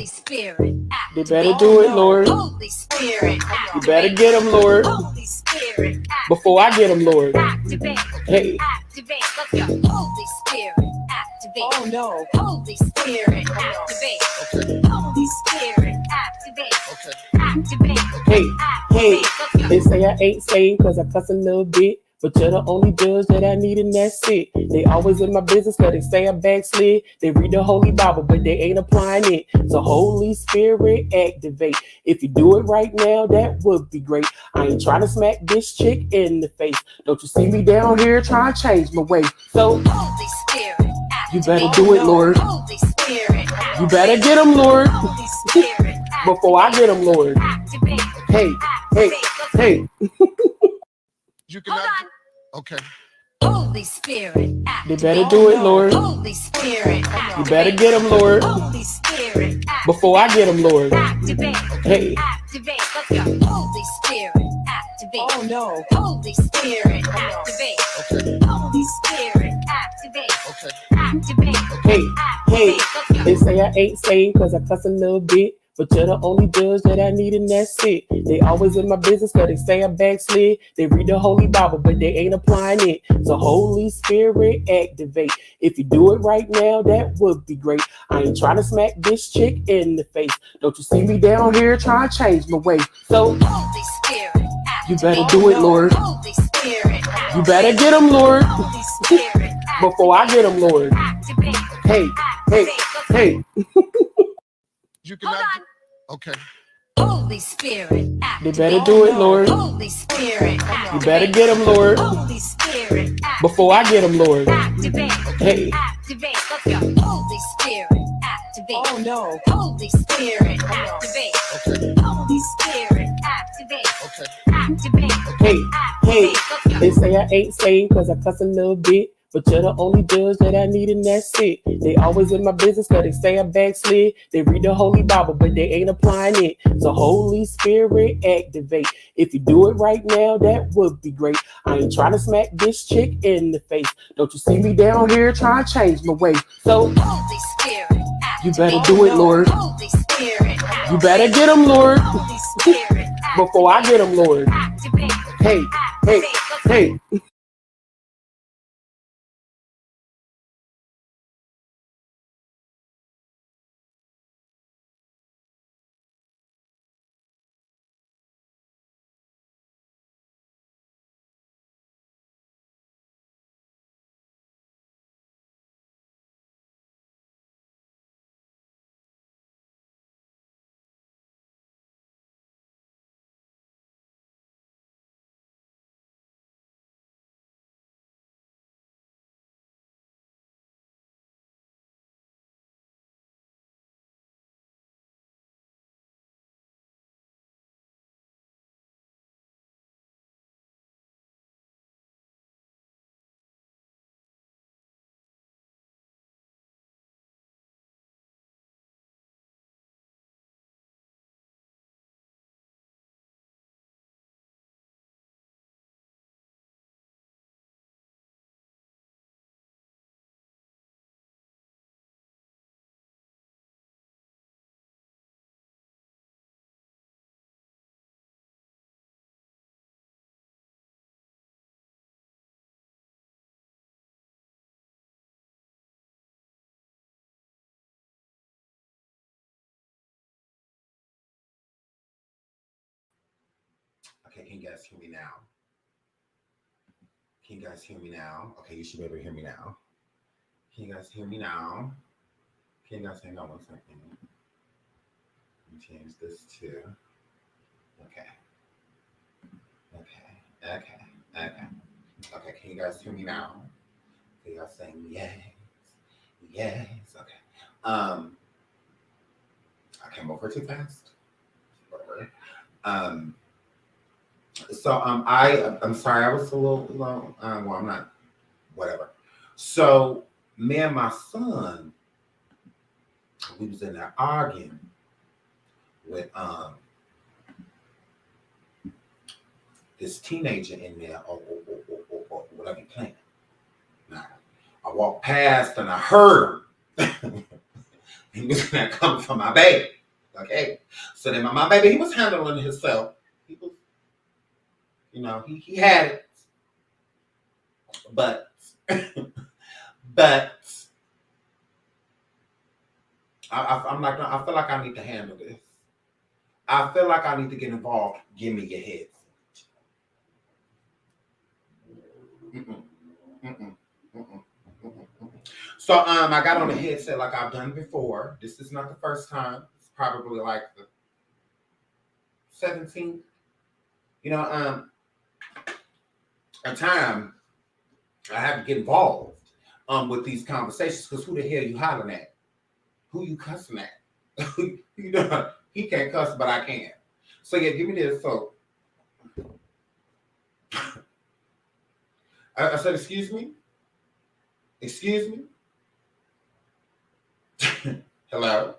Spirit, they better do it, Lord. Holy Spirit, You better get them, Lord. Holy Spirit, Before I get them, Lord. activate, Hey, activate. Let's go. Holy Spirit, activate. Oh no. Holy Spirit, activate. Holy Spirit, activate. Activate. hey, hey. Let's go. They say I ain't saved because I cuss a little bit. But you're the only judge that I need, and that's it. They always in my business because they say I backslid. They read the Holy Bible, but they ain't applying it. So Holy Spirit, activate. If you do it right now, that would be great. I ain't trying to smack this chick in the face. Don't you see me down here trying to change my way? So Holy Spirit, you better do it, Lord. Holy Spirit, You better get them, Lord. Holy Spirit, Before I get them, Lord. activate. Hey, hey, hey. You cannot. Hold on. Okay. Holy Spirit, They better do it, Lord. Holy Spirit, You better get them, Lord. Holy Spirit, Before I get them, Lord. activate. Hey, Activate. Let's go. Holy Spirit, activate. Oh no. Holy Spirit, activate. Holy Spirit, activate. Activate. hey, hey. Let's go. They say I ain't saved because I cuss a little bit. But you're the only judge that I need, and that's it. They always in my business because they say I backslid. They read the Holy Bible, but they ain't applying it. So Holy Spirit, activate. If you do it right now, that would be great. I ain't trying to smack this chick in the face. Don't you see me down here trying to change my way? So Holy Spirit, you better do it, Lord. Holy Spirit, You better get them, Lord. Holy Spirit, Before I get them, Lord. activate. Hey, hey, hey. You Hold cannot. on. Okay. Holy Spirit, They activate. better do it, Lord. Holy Spirit, You better get them, Lord. Holy Spirit, Before I get them, Lord. activate. Hey, Activate. Let's go. Holy Spirit, activate. Oh no. Holy Spirit, activate. Holy Spirit, activate. Activate. hey, hey. Let's go. They say I ain't saved because I cuss a little bit. But you're the only judge that I need, and that's it. They always in my business because they say I backslid. They read the Holy Bible, but they ain't applying it. So Holy Spirit, activate. If you do it right now, that would be great. I ain't trying to smack this chick in the face. Don't you see me down here trying to change my way? So Holy Spirit, you better do it, Lord. Holy Spirit, You better get them, Lord. Holy Spirit, Before I get them, Lord. activate. Hey, hey, hey. Okay, can you guys hear me now? Can you guys hear me now? Okay, you should be able to hear me now. Can you guys hear me now? Can you guys hear me now? 1 second. Let me change this to. Okay. Okay, can you guys hear me now? Okay, y'all saying yes. Yes. Okay. I came over too fast. Whatever. I'm sorry, I was a little low. Well, I'm not. Whatever. So me and my son, we was in there arguing with this teenager in there, or whatever he playing. Now, I walked past and I heard him. He was not coming for my baby. Okay. So then my baby, he was handling himself. He was, he had it. But but I'm like, I feel like I need to handle this. I feel like I need to get involved. Give me your head. Mm-mm, mm-mm, mm-mm, mm-mm. So I got on the headset like I've done before. This is not the first time. It's probably like the 17th. A time I have to get involved with these conversations because who the hell you hollering at? Who you cussing at? He can't cuss, but I can. So yeah, give me this. So I said, excuse me? Excuse me? Hello?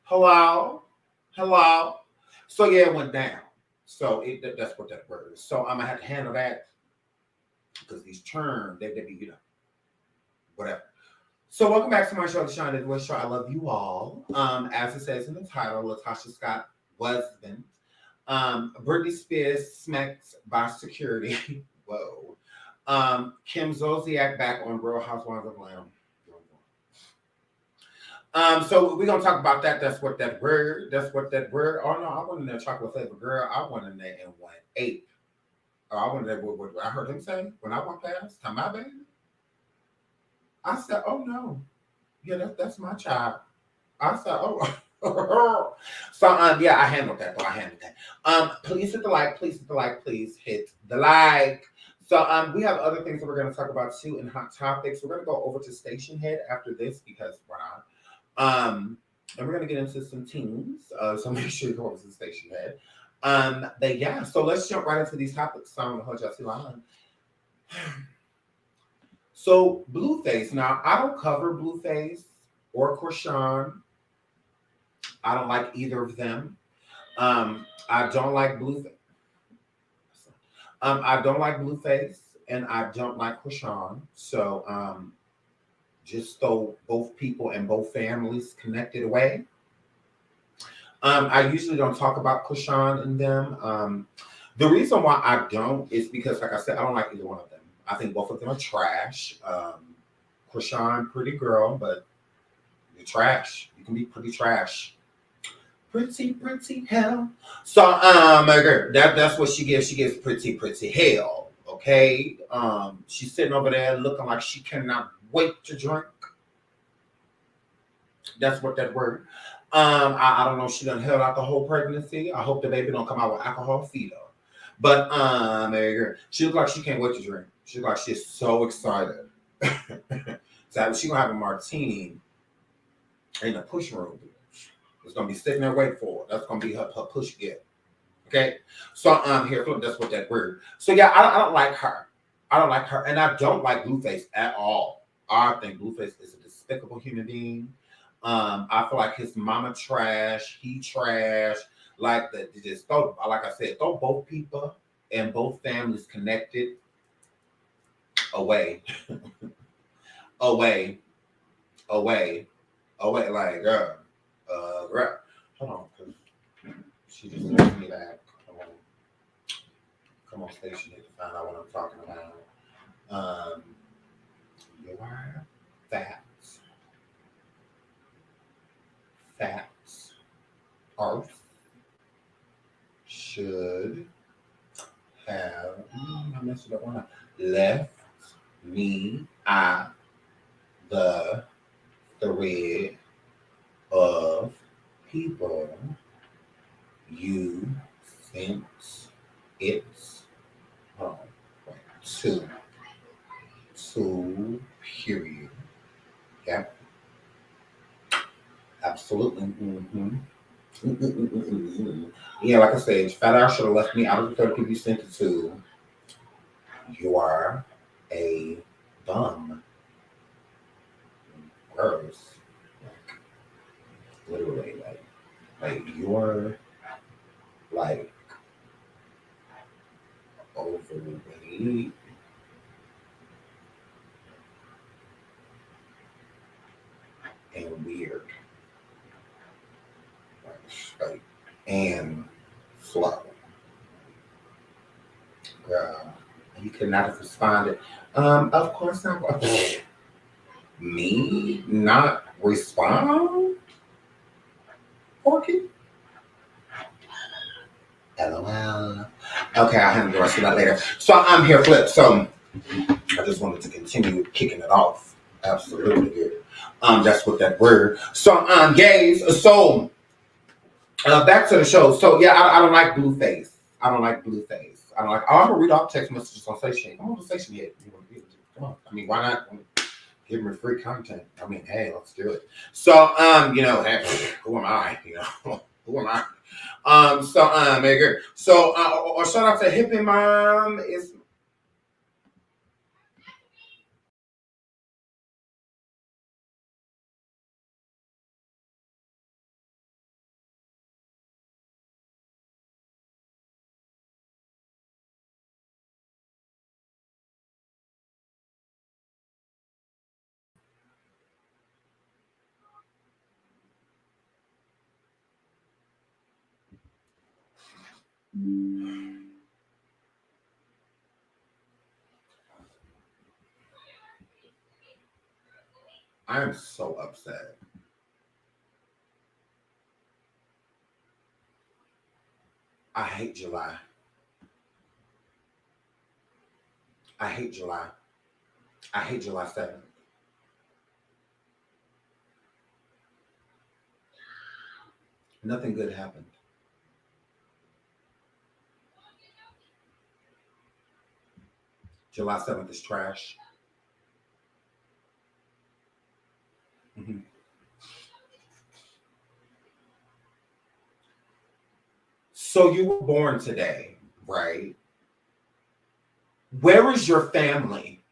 Hello? Hello? So yeah, it went down. So that's what that word is. So I'm gonna have to handle that because these terms, they be, whatever. So welcome back to my show, The Shine Voice Show. I love you all. As it says in the title, Latocha Scott husband. Britney Spears smacked by security. Whoa. Kim Zolciak back on Real Housewives of Atlanta. So we're gonna talk about that. That's what that word. Oh no, I wasn't in there chocolate flavor girl. I went in there and went ape. Oh, I went in there what I heard him say when I went past. Time my baby. I said, oh no. Yeah, that's my child. I said, oh. So yeah, I handled that. Please hit the like, please hit the like. So we have other things that we're gonna talk about too in hot topics. We're gonna go over to Station Head after this because why not? And we're gonna get into some teams. So make sure you go over to the Station Head. But yeah, so let's jump right into these topics. So I'm gonna hold y'all too long. So Blueface. Now I don't cover Blueface or Chrisean. I don't like either of them. I don't like Blueface. I don't like Blueface and I don't like Chrisean. So just throw both people and both families connected away. I usually don't talk about Chrisean and them. The reason why I don't is because, like I said, I don't like either one of them. I think both of them are trash. Chrisean, pretty girl, but you're trash. You can be pretty trash. Pretty hell. So that's what she gives. She gives pretty hell. Okay. She's sitting over there looking like she cannot wait to drink. That's what that word. I don't know if she done held out the whole pregnancy. I hope the baby don't come out with alcohol fever. But she looks like she can't wait to drink. She looks like she's so excited. So she's gonna have a martini in the push room. It's gonna be sitting there waiting for her. That's gonna be her push gift. Okay. So here, that's what that word. So yeah, I don't like her. I don't like her, and I don't like Blueface at all. I think Blueface is a despicable human being. I feel like his mama trash, he trash. Like that, just throw, like I said, throw both people and both families connected away, away. Like, girl, hold on, cause she just sent me that. Come on, station here to find out what I'm talking about. Your facts, Earth should have. I messed it up. Why not? Left me at the thread of people you think it's to period. Yep. Absolutely. Yeah, like I said, Fat Ass should have left me out of the 30 people you sent it to. You are a bum. Gross. Literally, like you're like overweight. And weird. straight and slow. Girl, you could not have responded. Of course not. Me not respond? Porky? LOL. Okay, I'll handle the rest of that later. So I'm here, Flip. So I just wanted to continue kicking it off. Absolutely good. That's what that word. So gays. So back to the show. So yeah, I don't like Blueface. I don't like Blueface. I don't like. Oh, I'm gonna read all text messages on Station. Come on, Station yet? Come on. I mean, why not? Give me free content. I mean, hey, let's do it. So hey, who am I? Who am I? Maker. So or shout out to Hippie Mom is. I'm so upset. I hate July. I hate July. I hate July 7th. Nothing good happened. July 7th is trash. Mm-hmm. So you were born today, right? Where is your family?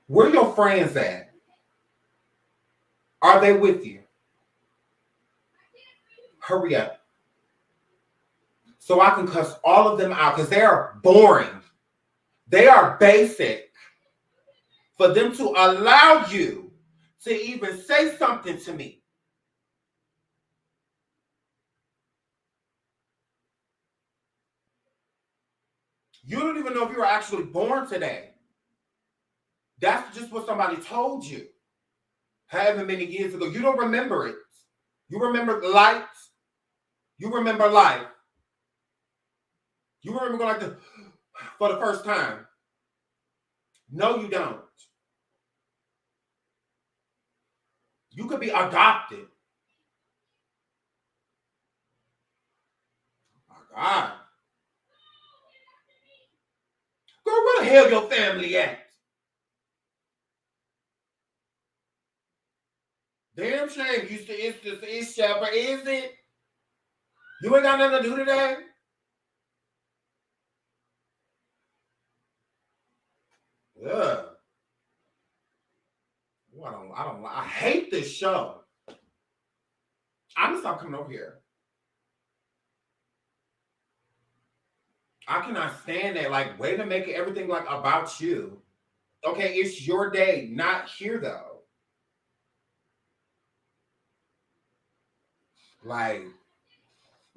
Where are your friends at? Are they with you? Hurry up. So I can cuss all of them out because they are boring. They are basic. For them to allow you to even say something to me. You don't even know if you were actually born today. That's just what somebody told you. However many years ago. You don't remember it. You remember light. You remember life. You remember going like this for the first time. No, you don't. You could be adopted. Oh my God. Girl, where the hell your family at? Damn shame. It's Shepherd, is it? You ain't got nothing to do today? Yeah. I hate this show. I'm gonna stop coming over here. I cannot stand that. Like, way to make it everything like about you. Okay, it's your day, not here though. Like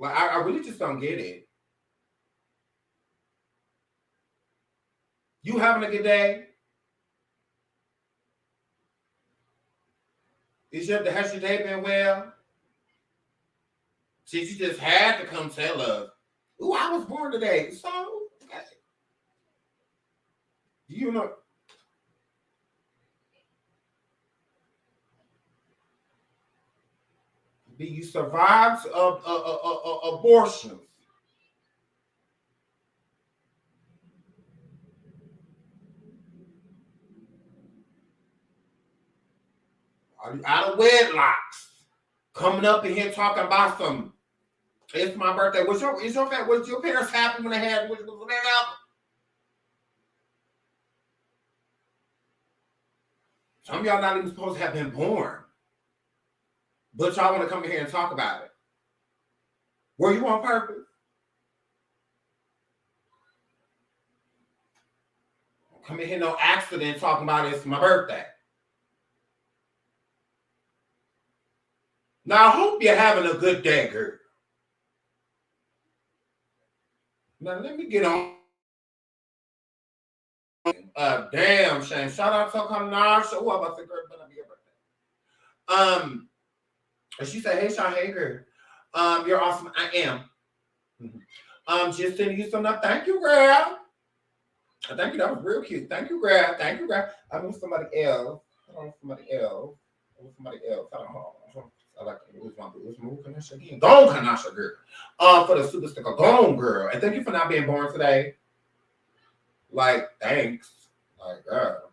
I really just don't get it. You having a good day? Has your day been well? Since you just had to come tell us, ooh, I was born today. So, okay. You know. You survived abortion. Are you out of wedlocks? Coming up in here talking about some. It's my birthday. Was your parents happy when they had? Was that out? Some of y'all not even supposed to have been born, but y'all want to come in here and talk about it. Were you on purpose? Come in here, no accident, talking about it's my birthday. Now, I hope you're having a good day, girl. Now, let me get on. Damn, Shane. Shout out to Kanasha. Oh, I'm about to say, girl, better be your birthday. And she said, hey, Sean, hey, girl. You're awesome. I am. Just sending you some love. Thank you, girl. Thank you. That was real cute. Thank you, girl. Thank you, girl. I'm with somebody else. Hold on, somebody else. I'm with somebody else. Hold on. I like it. It was move Kanasha again. Go on, Kanasha, girl. For the super sticker. Go on, girl. And thank you for not being born today. Like, thanks. Like, girl.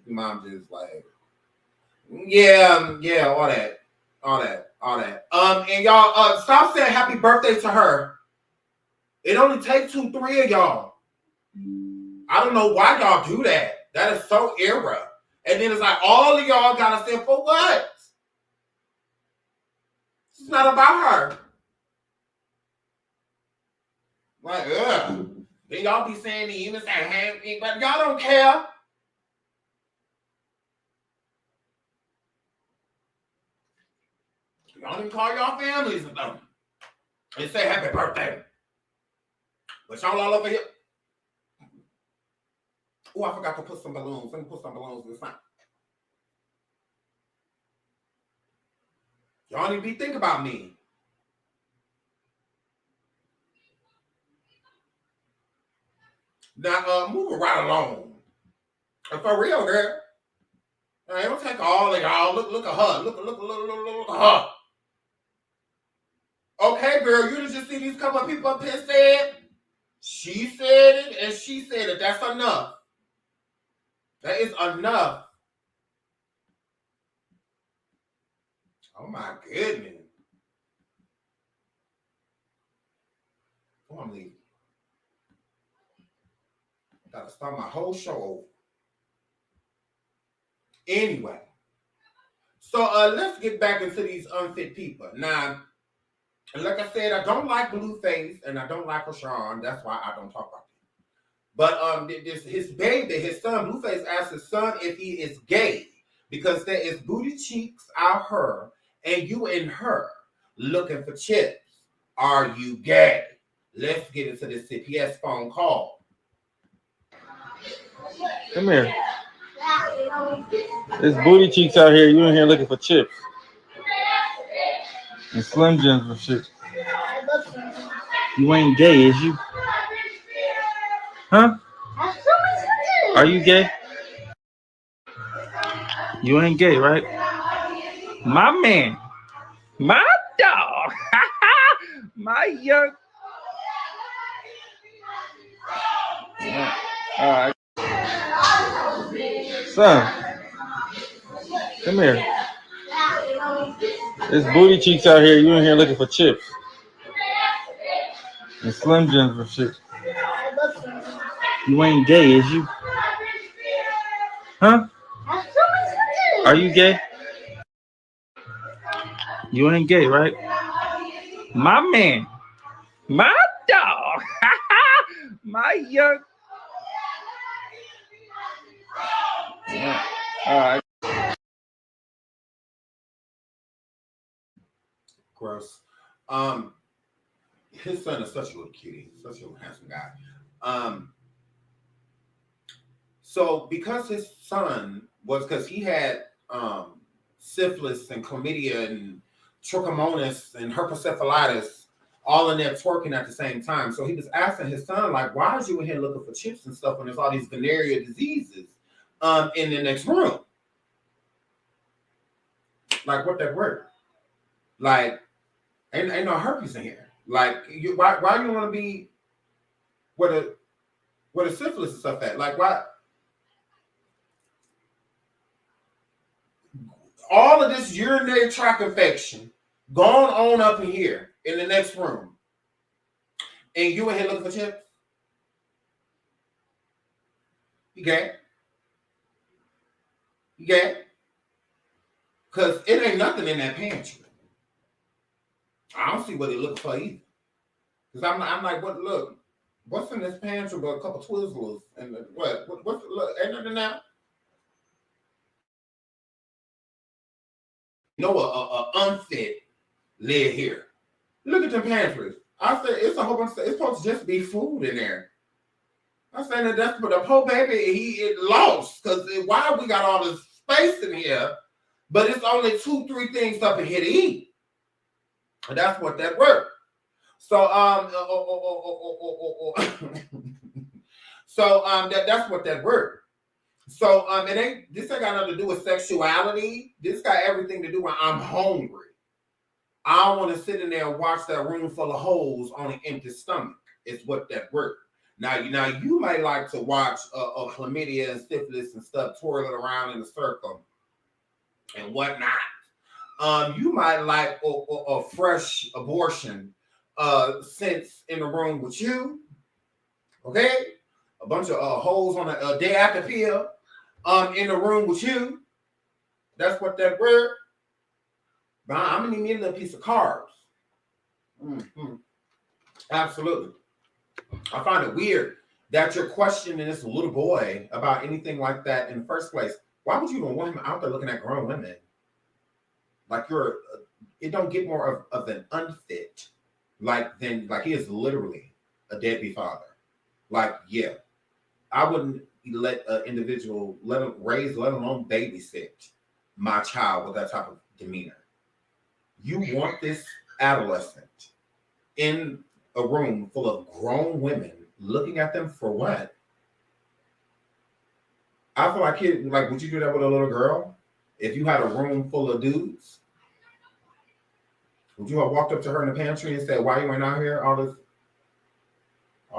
Your mom just like, yeah, all that. And y'all, stop saying happy birthday to her. It only takes 2, 3 of y'all. I don't know why y'all do that. That is so era. And then it's like all of y'all gotta say for what? It's not about her. Like, ugh. Then y'all be saying the even say happy, but y'all don't care. Y'all didn't call y'all families and stuff. And say happy birthday. But y'all all over here. Oh, I forgot to put some balloons. Let me put some balloons this time. Y'all need to be thinking about me. Now, moving right along. And for real, girl. It don't take all of y'all. Look at her. Look at her. Okay, girl, you just see these couple of people up here said. She said it and she said it. That's enough. That is enough. Oh my goodness. Oh, I'm leaving. I gotta start my whole show over. Anyway. So let's get back into these unfit people. Now, like I said, I don't like Blueface and I don't like Chrisean. That's why I don't talk about it. But his baby, his son, Blueface asked his son if he is gay because there is booty cheeks out her and you and her looking for chips. Are you gay? Let's get into this CPS phone call. Come here. There's booty cheeks out here. You in here looking for chips and Slim Jims and shit. You ain't gay, is you? Huh? Are you gay? You ain't gay, right? My man, my dog, my young. All right, son, come here. There's booty cheeks out here. You in here looking for chips and Slim Jims and shit. You ain't gay, is you? Huh? Are you gay? You ain't gay, right? My man, my dog, my young. All right. Gross. His son is such a little cutie, such a handsome guy. So because his son was because he had syphilis and chlamydia and trichomonas and herpetosyphilitis all in there twerking at the same time. So he was asking his son, like, why is you in here looking for chips and stuff when there's all these venereal diseases in the next room? Like, what that word? Like, ain't no herpes in here. Like, why you want to be where the syphilis and stuff at? Like, why? All of this urinary tract infection going on up in here in the next room, and you in here looking for chips? You gay? You gay? Because it ain't nothing in that pantry. I don't see what they're looking for either. Because I'm like, what? Look, what's in this pantry but a couple Twizzlers and what? What's look? Ain't nothing now. a unfit live here. Look at the pantries. I said, it's a whole bunch of stuff. It's supposed to just be food in there. I said, that's but the poor baby, he lost. Because why we got all this space in here, but it's only 2-3 things up in here to eat. And that's what that worked. So, that's what that word. So, this ain't got nothing to do with sexuality. This got everything to do with I'm hungry. I don't want to sit in there and watch that room full of holes on an empty stomach. It's what that word. Now you might like to watch chlamydia and syphilis and stuff twirling around in a circle and whatnot. You might like a fresh abortion since in the room with you. Okay? A bunch of holes on a day after pill in the room with you. That's what that word. But I'm gonna need me a little piece of carbs. Mm-hmm. Absolutely. I find it weird that you're questioning this little boy about anything like that in the first place. Why would you even want him out there looking at grown women? Like it don't get more of an unfit. Like he is literally a deadbeat father. Like, yeah, I wouldn't let an individual let alone babysit my child with that type of demeanor. You want this adolescent in a room full of grown women looking at them for what? I feel like would you do that with a little girl? If you had a room full of dudes, would you have walked up to her in the pantry and said, "Why you ain't out here all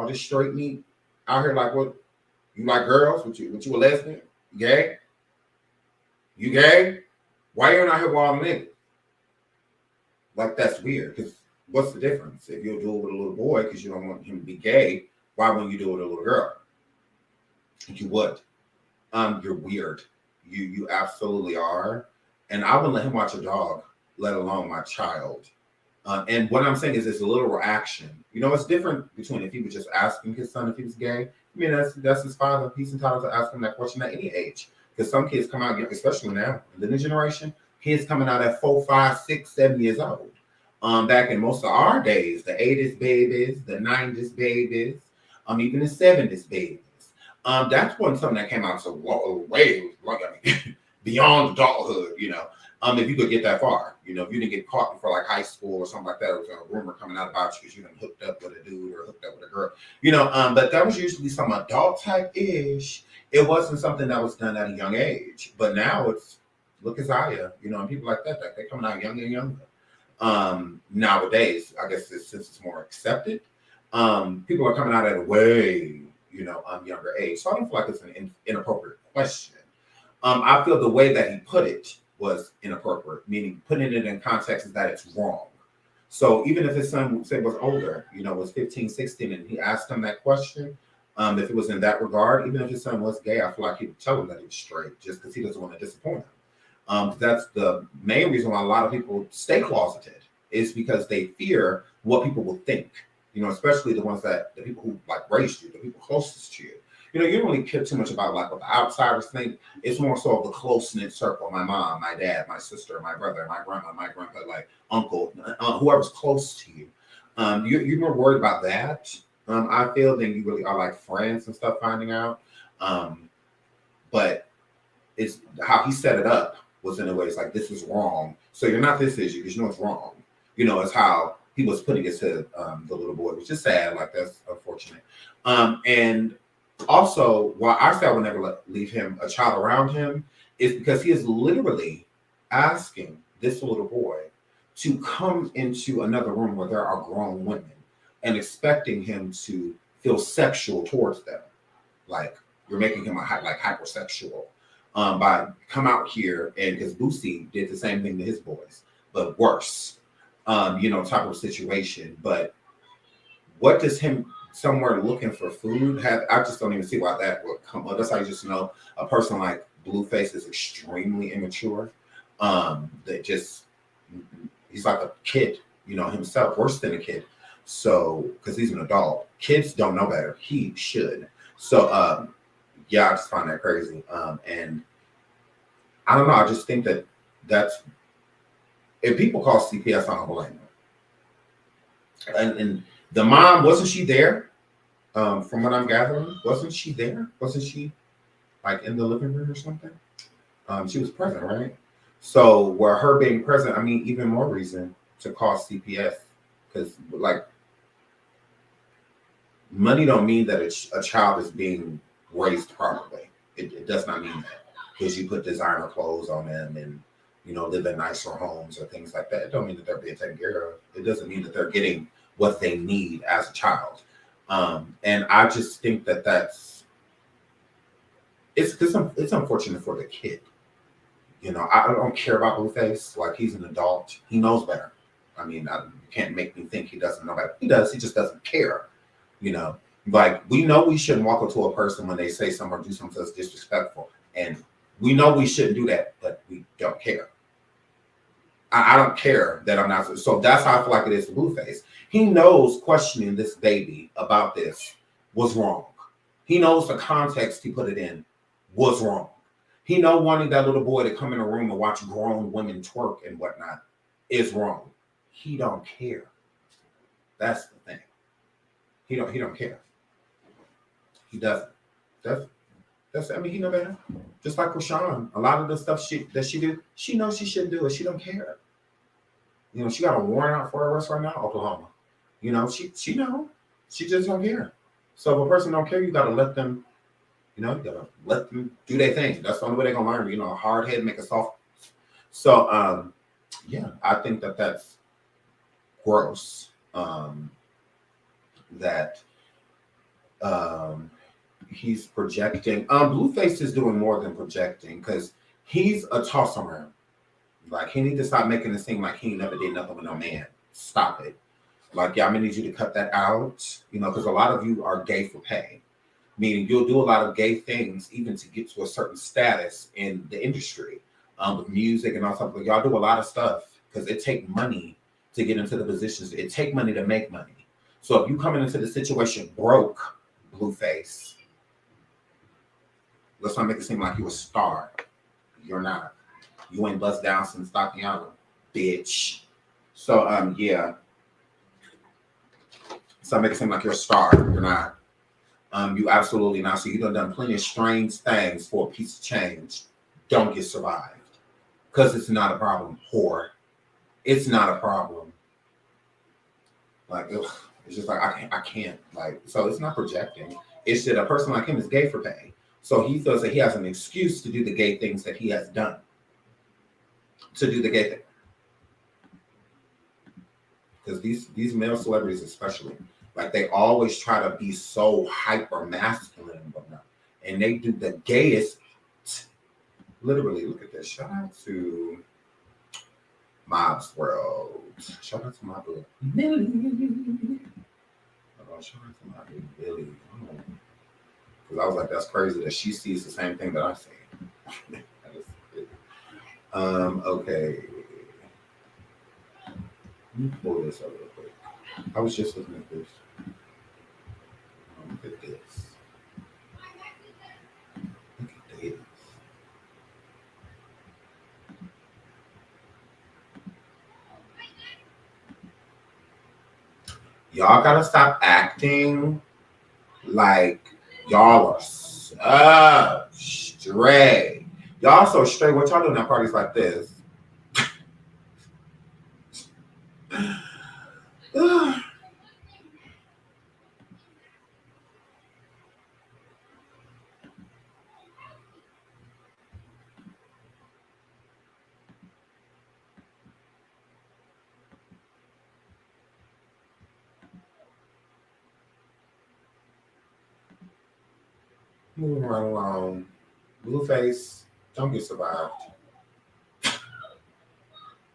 this straight meat out here? Like what? You like girls? Would you a lesbian? You gay? You gay? Why you ain't out here with all the niggas?" Like that's weird. Because what's the difference? If you'll do it with a little boy because you don't want him to be gay, why wouldn't you do it with a little girl? You would. You're weird. You absolutely are. And I wouldn't let him watch a dog, let alone my child. And what I'm saying is it's a literal action. You know, it's different between if he was just asking his son if he was gay. I mean, that's his father. He's entitled to ask him that question at any age. Because some kids come out, especially now, in the new generation, kids coming out at 4, 5, 6, 7 years old. Back in most of our days, the 80s babies, the 90s babies, even the 70s babies. That's when something that came out so way beyond adulthood, you know. If you could get that far, you know, if you didn't get caught before like high school or something like that, or was a rumor coming out about you because you done hooked up with a dude or hooked up with a girl, you know. But that was usually some adult type ish. It wasn't something that was done at a young age. But now it's look at Zaya, you know, and people like that they're coming out younger and younger. Nowadays, I guess since it's more accepted, people are coming out at a way, you know, younger age. So I don't feel like it's an inappropriate question. I feel the way that he put it was inappropriate, meaning putting it in context is that it's wrong. So even if his son, say, was older, you know, was 15, 16, and he asked him that question, if it was in that regard, even if his son was gay, I feel like he would tell him that he was straight just because he doesn't want to disappoint him. That's the main reason why a lot of people stay closeted is because they fear what people will think, you know, especially the people who like raised you, the people closest to you. You know, you don't really care too much about like what the outsiders think. It's more so of the close-knit circle. My mom, my dad, my sister, my brother, my grandma, my grandpa, like uncle, whoever's close to you. You're more worried about that, I feel, than you really are like friends and stuff finding out. But it's how he set it up was in a way, it's like, this is wrong. So you're not this issue because you know it's wrong. You know, it's how he was putting it to the little boy, which is sad. Like, that's unfortunate. And also, why I say I would never leave him a child around him is because he is literally asking this little boy to come into another room where there are grown women and expecting him to feel sexual towards them. Like, you're making him hypersexual by come out here, and because Boosie did the same thing to his boys, but worse, you know, type of situation. But what does him somewhere looking for food have? I just don't even see why that would come up. That's how you just know a person like Blueface is extremely immature. That just, he's like a kid, you know, himself, worse than a kid. So, because he's an adult, kids don't know better. He should. So, yeah, I just find that crazy. And I don't know. I just think that's If people call CPS, I don't blame them. And the mom, wasn't she there? From what I'm gathering, wasn't she there? Wasn't she like in the living room or something? She was present, right? So, where her being present, I mean, even more reason to call CPS, because like money don't mean that a child is being raised properly. It does not mean that because you put designer clothes on them and live in nicer homes or things like that. It don't mean that they're being taken care of. It doesn't mean that they're getting what they need as a child. And I just think that it's unfortunate for the kid. I don't care about Blueface. Like, he's an adult. He knows better. I mean, you can't make me think he doesn't know better. He does. He just doesn't care. Like, we know we shouldn't walk up to a person when they say something or do something that's disrespectful. And we know we shouldn't do that, but we don't care. I don't care that I'm not. So that's how I feel like it is for Blueface. He knows questioning this baby about this was wrong. He knows the context he put it in was wrong. He knows wanting that little boy to come in a room and watch grown women twerk and whatnot is wrong. He don't care. That's the thing. He don't care. He doesn't. That's I mean, he know better. Just like Chrisean, a lot of the stuff that she do, she knows she shouldn't do it. She don't care. She got a warrant out for her arrest right now, Oklahoma. She know. She just don't care. So if a person don't care, you gotta let them, you gotta let them do their thing. That's the only way they're gonna learn. A hard head make a soft. So yeah, I think that's gross. That he's projecting. Blueface is doing more than projecting because he's a toss around. Like, he needs to stop making it seem like he never did nothing with no man. Stop it. Like, yeah, I'm gonna need you to cut that out. Because a lot of you are gay for pay, meaning you'll do a lot of gay things even to get to a certain status in the industry, with music and all stuff. Like, y'all do a lot of stuff because it take money to get into the positions. It take money to make money. So if you coming into the situation broke, Blueface, let's not make it seem like you a star. You're not. You ain't bust down since Tatiana, bitch. So yeah. So make it seem like you're a star. You're not. You absolutely not. So you done plenty of strange things for a piece of change. Don't get survived. Because it's not a problem, whore. It's not a problem. Like, ugh. It's just like, I can't. Like, so it's not projecting. It's that a person like him is gay for pay. So he feels that he has an excuse to do the gay things that he has done. To do the gay thing. Because these male celebrities especially, like, they always try to be so hyper masculine and whatnot. And they do the gayest. Literally, look at this. Shout out to Mob's World. Shout out to my book. Billy. Oh, shout out to my big Billy. Because I was like, that's crazy that she sees the same thing that I see. Okay. Let me pull this up real quick. I was just looking at this. Look at this. Look at this. Y'all gotta stop acting like y'all are so straight. Y'all so straight. What y'all doing at parties like this? Moving right along. Blueface, don't get survived.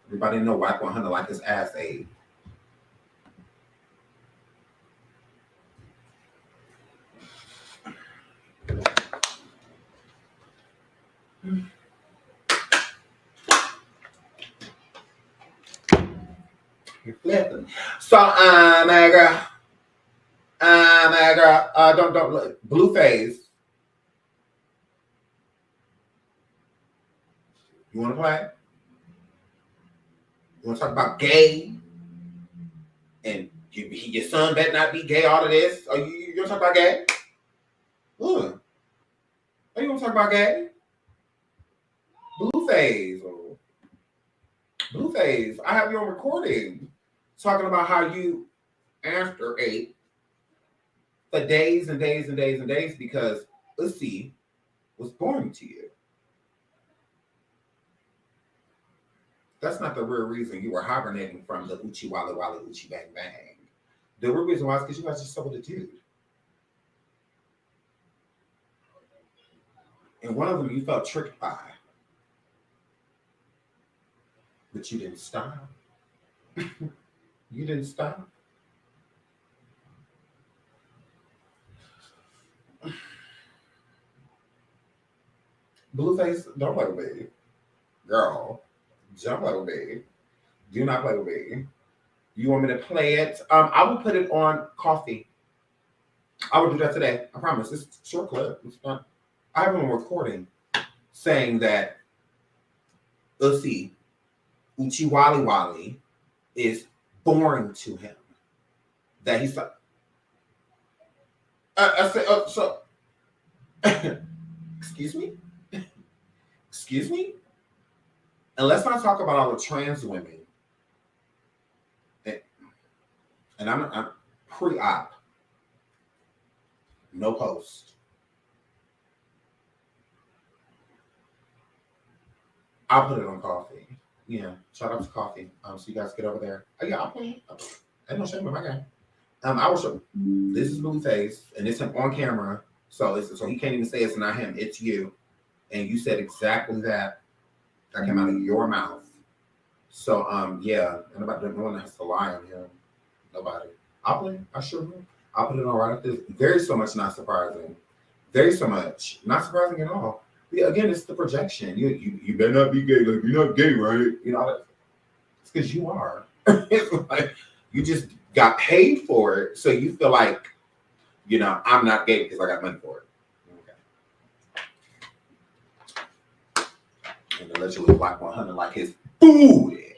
Everybody know Whack 100 like his ass ate. You're flipping. So, my girl. My girl. Don't look. Blueface. You want to play? You want to talk about gay? And your son better not be gay, all of this. Are you want to talk about gay? Are you want to talk about gay? Blueface. Blueface, I have you on recording talking about how you after ate for days and days and days and days because Uzi was boring to you. That's not the real reason you were hibernating from the Uchi Wally Wally Uchi Bang Bang. The real reason why is because you guys just sold a dude. And one of them you felt tricked by. But you didn't stop. You didn't stop. Blueface, don't play with me. Girl, don't play with me. Do not play with me. You want me to play it? I will put it on coffee. I will do that today. I promise. It's a short clip. It's fun. I have been recording saying that Uzi, Uchi Wally Wally, is boring to him. That he's like, I said, so, excuse me? Excuse me? And let's not talk about all the trans women. And I'm pre-op. No post. I'll put it on coffee. Yeah, shout out to coffee. So you guys get over there. Oh yeah, I'll put it. Ain't no shame in my game. I will show. This is Blueface, and it's him on camera. So he can't even say it's not him. It's you, and you said exactly that. That came out of your mouth. So yeah, and about no one has to lie on him. Nobody. I'll play. I sure will. I'll put it on right after this. Very so much not surprising. Very so much not surprising at all. Yeah, again, it's the projection. You better not be gay. Like you're not gay, right? You know, it's because you are. It's like you just got paid for it, so you feel like, you know, I'm not gay because I got money for it. Okay. And allegedly Blac 100 like his booty.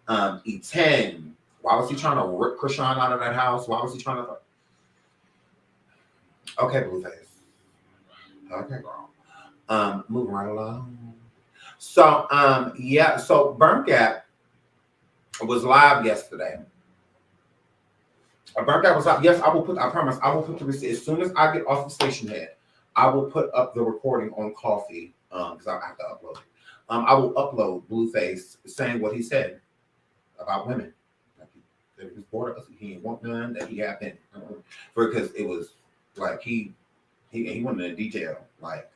E10. Why was he trying to rip Chrisean out of that house? Why was he trying to? Okay, Blueface. Okay, girl. Moving right along. So, yeah. So, Burnt Gap was live yesterday. Burnt Gap was live. Yes, I will put. I promise. I will put the receipt as soon as I get off the station head. I will put up the recording on coffee. Because I have to upload it. I will upload Blueface saying what he said about women. That he was bored of us. He didn't want none. That he had been because it was like he went in detail, like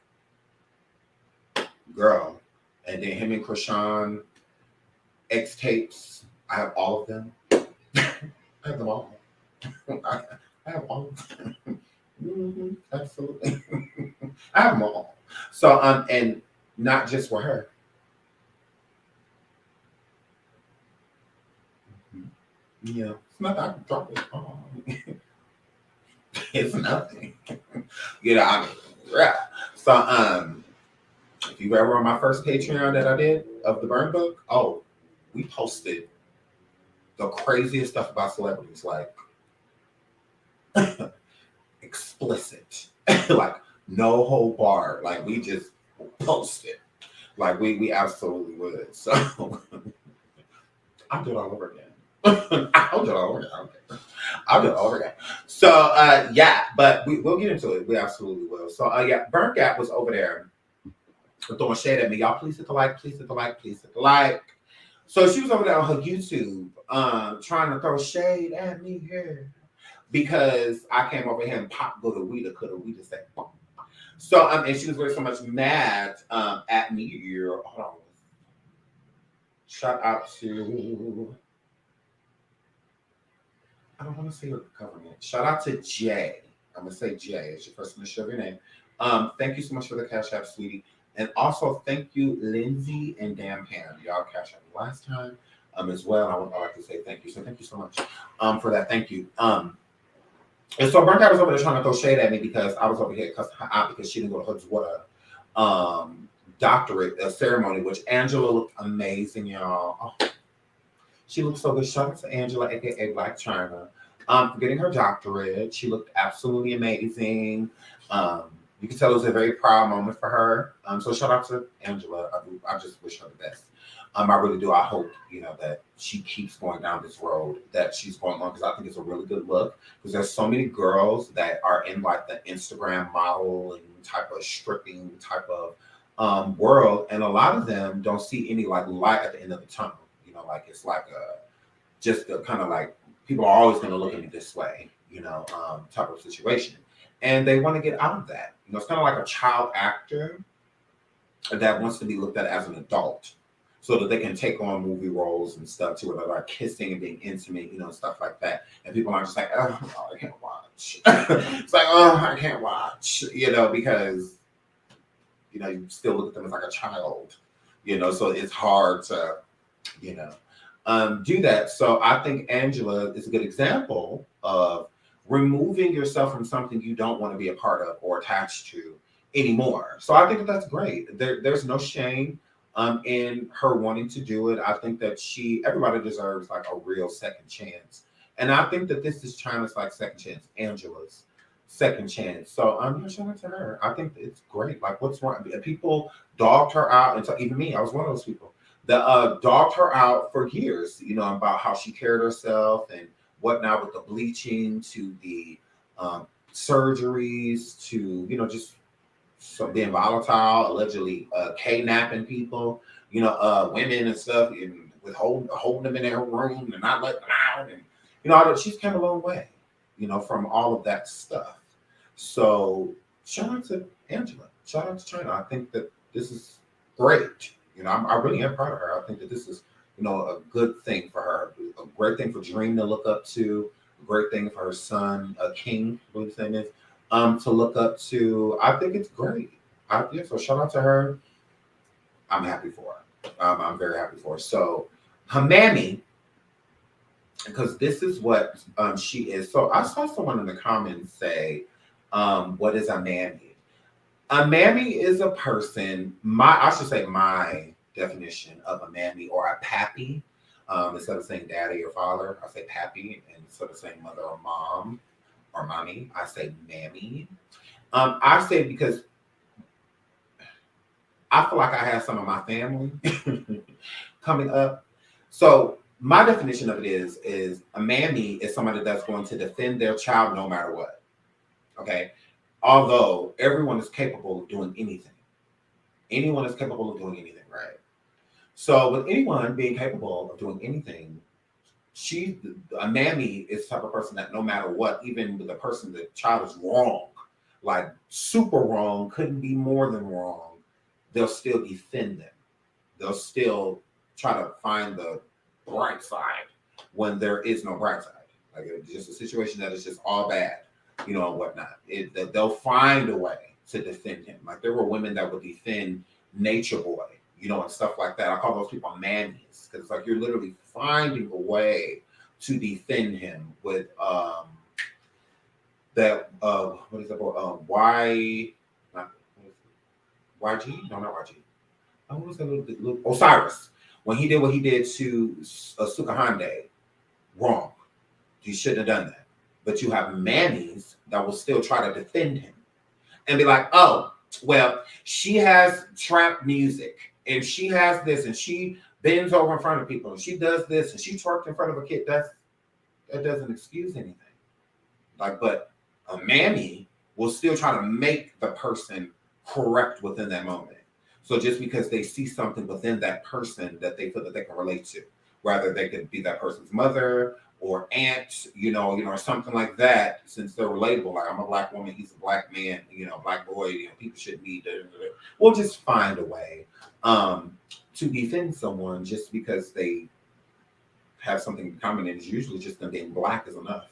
girl, and then him and Chrisean X tapes. I have all of them. I have them all. I have all of them. Absolutely. I have them all. So and not just for her. Yeah, it's nothing. I can drop it. Oh. It's nothing. You know, I mean, yeah. So, if you ever on my first Patreon that I did of the Burn Book, oh, we posted the craziest stuff about celebrities, like explicit, like no whole bar. Like we just posted, like we absolutely would. So I'll do it all over again. I'll do it all over again. Okay. I'll do it all over again. So yeah, but we'll get into it. We absolutely will. So yeah, Burnt Gap was over there throwing shade at me. Y'all please hit the like, please hit the like, please hit the like. So she was over there on her YouTube trying to throw shade at me here because I came over here and popped go to Weeda, coulda Weeda say bum. So and she was very so much mad at me here. Hold on. Shout out to I don't want to say your government. Shout out to Jay. I'm gonna say Jay. It's your first initial of your name. Thank you so much for the cash app, sweetie. And also thank you, Lindsay and Dan Pam. Y'all cash app last time as well. I would like to say thank you. So thank you so much for that. Thank you. And so Burnt Gap was over there trying to throw shade at me because I was over here cussing her out because she didn't go to her water doctorate ceremony, which Angela looked amazing, y'all. Oh. She looks so good. Shout out to Angela, aka Blac Chyna, for getting her doctorate. She looked absolutely amazing. You can tell it was a very proud moment for her. So shout out to Angela. I just wish her the best. I really do. I hope, that she keeps going down this road that she's going on, because I think it's a really good look. Because there's so many girls that are in like the Instagram modeling type of stripping type of world, and a lot of them don't see any like light at the end of the tunnel. Like it's like just a kind of like people are always going to look at me this way, type of situation, and they want to get out of that. It's kind of like a child actor that wants to be looked at as an adult, so that they can take on movie roles and stuff too, where they're like kissing and being intimate, stuff like that. And people are just like, oh, I can't watch. It's like, oh, I can't watch, because, you still look at them as like a child, so it's hard to, do that. So I think Angela is a good example of removing yourself from something you don't want to be a part of or attached to anymore. So I think that's great. There's no shame in her wanting to do it. I think that everybody deserves like a real second chance. And I think that this is Chyna's like second chance, Angela's second chance. So I'm shout out to her. I think it's great. Like, what's wrong? People dogged her out, and so even me, I was one of those people that dogged her out for years, about how she carried herself and whatnot, with the bleaching to the surgeries to, just being volatile, allegedly kidnapping people, women and stuff, and holding them in their room and not letting them out, and she's come a long way, from all of that stuff. So shout out to Angela, shout out to Chyna. I think that this is great. I really am proud of her. I think that this is, a good thing for her, a great thing for Dream to look up to, a great thing for her son, King, I believe his name is, to look up to. I think it's great. So shout out to her. I'm happy for her. I'm very happy for her. So her mammy, because this is what she is. So I saw someone in the comments say, what is a mammy? A mammy is a person, I should say my definition of a mammy or a pappy. Instead of saying daddy or father, I say pappy. And instead of saying mother or mom or mommy, I say mammy. I say because I feel like I have some of my family coming up. So my definition of it is a mammy is somebody that's going to defend their child no matter what. Okay. Although everyone is capable of doing anything. Anyone is capable of doing anything, right? So with anyone being capable of doing anything, a mammy is the type of person that no matter what, even with the child is wrong, like super wrong, couldn't be more than wrong, they'll still defend them. They'll still try to find the bright side when there is no bright side. Like it's just a situation that is just all bad, and whatnot. They'll find a way to defend him. Like there were women that would defend Nature Boy, and stuff like that. I call those people mammies, because it's like you're literally finding a way to defend him with that what is that called? YG? No, not YG. What was that little Osiris? When he did what he did to Sukahande, wrong. You shouldn't have done that. But you have mammies that will still try to defend him and be like, oh, well, she has trap music and she has this and she bends over in front of people and she does this and she twerked in front of a kid. That doesn't excuse anything. But a mammy will still try to make the person correct within that moment. So just because they see something within that person that they feel that they can relate to, whether they could be that person's mother or aunt, or something like that, since they're relatable. Like I'm a black woman, he's a black man, black boy, people shouldn't be. We'll just find a way to defend someone just because they have something in common, and it's usually just them being black is enough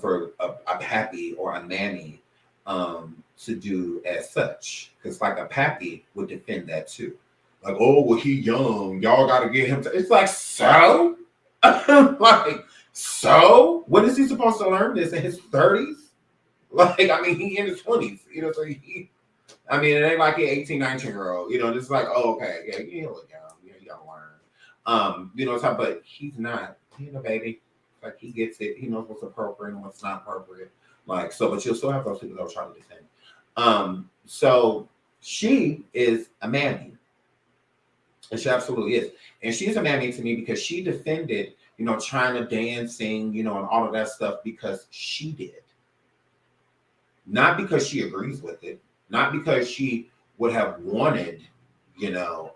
for a pappy or a mammy to do as such. Because like a pappy would defend that too. Like, oh, well, he young. Y'all got to get him to. It's like, so? So? When is he supposed to learn this? In his 30s? He in his 20s. So it ain't like an 18, 19-year-old. It's like, oh, okay. Yeah, you look young. You got to learn. You know, so, but he's not, he's a baby. Like he gets it. He knows what's appropriate and what's not appropriate. Like, so, but you'll still have those people that will try to defend. So she is a mammy. And she absolutely is. And she's a mammy to me because she defended, you know, Chyna dancing, you know, and all of that stuff because she did. Not because she agrees with it. Not because she would have wanted, you know,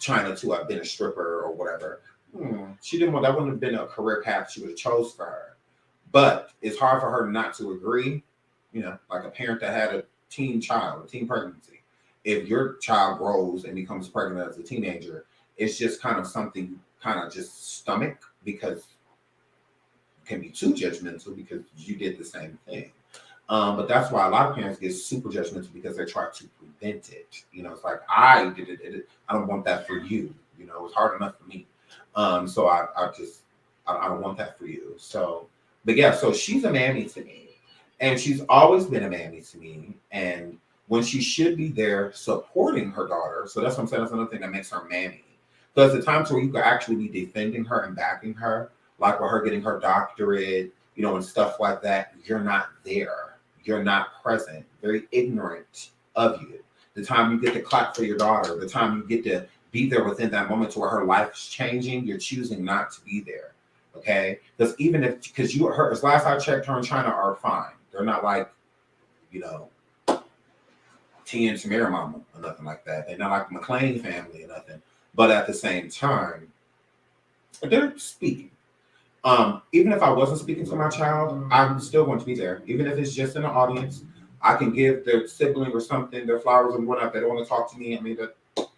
Chyna to have been a stripper or whatever. She didn't want, that wouldn't have been a career path she would have chose for her. But it's hard for her not to agree, you know, like a parent that had a teen child, a teen pregnancy. If your child grows and becomes pregnant as a teenager, it's just kind of something kind of just stomach because it can be too judgmental because you did the same thing. But that's why a lot of parents get super judgmental because they try to prevent it. You know, it's like, I did it. I don't want that for you. You know, it's hard enough for me. So I don't want that for you. So, but yeah, so she's a mammy to me. And she's always been a mammy to me. And when she should be there supporting her daughter. So that's what I'm saying. That's another thing that makes her mammy. Because the times where you could actually be defending her and backing her, like with her getting her doctorate, you know, and stuff like that, you're not there. You're not present. Very ignorant of you. The time you get to clap for your daughter, the time you get to be there within that moment to where her life's changing, you're choosing not to be there. Okay? Because even if, because you, her, as last I checked, her and Chyna are fine. They're not like, you know, T and Tamara mama or nothing like that. They're not like the McClain family or nothing. But at the same time, they're speaking. Even if I wasn't speaking to my child, I'm still going to be there. Even if it's just in the audience, I can give their sibling or something their flowers and whatnot. They don't want to talk to me. I mean, that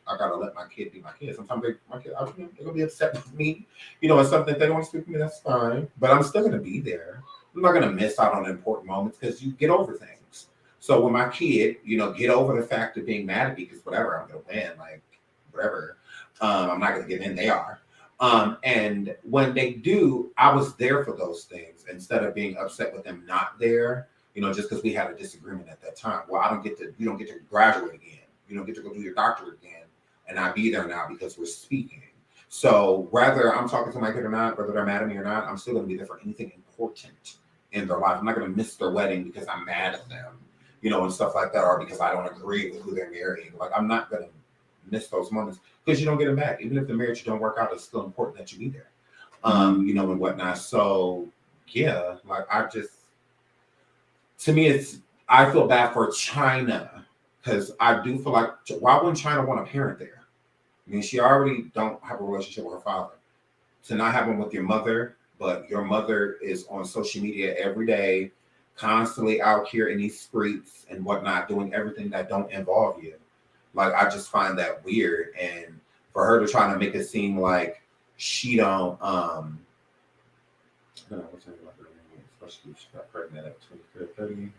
I gotta let my kid be my kid. Sometimes my kid, they're gonna be upset with me. You know, it's something if they don't want to speak to me, that's fine. But I'm still gonna be there. I'm not gonna miss out on important moments because you get over things. So when my kid, you know, get over the fact of being mad at me because whatever, I'm gonna win, like whatever. I'm not gonna give in. They are. And when they do, I was there for those things instead of being upset with them not there, you know, just because we had a disagreement at that time. Well, you don't get to graduate again. You don't get to go do your doctorate again and not be there now because we're speaking. So whether I'm talking to my kid or not, whether they're mad at me or not, I'm still going to be there for anything important in their life. I'm not going to miss their wedding because I'm mad at them, you know, and stuff like that, or because I don't agree with who they're marrying. Like, I'm not going to miss those moments because you don't get them back. Even if the marriage don't work out, it's still important that you be there, you know, and whatnot. So yeah, like to me, I feel bad for Chyna because I do feel like, why wouldn't Chyna want a parent there? I mean, she already don't have a relationship with her father. To not have one with your mother, but your mother is on social media every day, constantly out here in these streets and whatnot, doing everything that don't involve you. Like, I just find that weird. And for her to try to make it seem like she don't, I don't know what's especially if she got pregnant at 23, 30.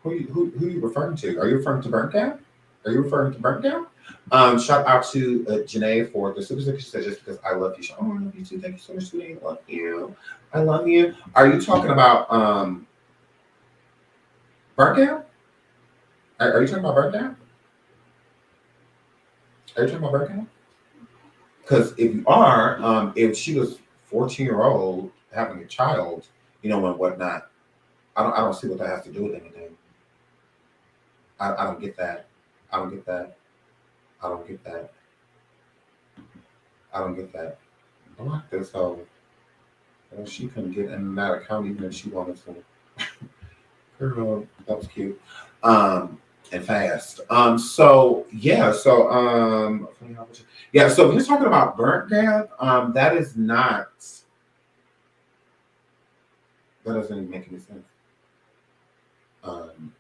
Who you referring to? Are you referring to Burnt Down? Are you referring to Burnt Down? Shout out to Janae for the super sticker. She said, just because I love you. Oh, I love you too. Thank you so much, sweetie. I love you. I love you. Are you talking about Burnt Down? Are you talking about Burnt Down? Are you talking about Burnt Down? Because if you are, if she was 14-year-old having a child, you know, and whatnot, I don't see what that has to do with anything. I don't get that. I don't get that. I don't get that. I don't get that. Block this hoe. She couldn't get in that account even if she wanted to. Girl, that was cute. And fast. So yeah, so yeah, so if you're talking about Burnt Down, that is not, that doesn't even make any sense.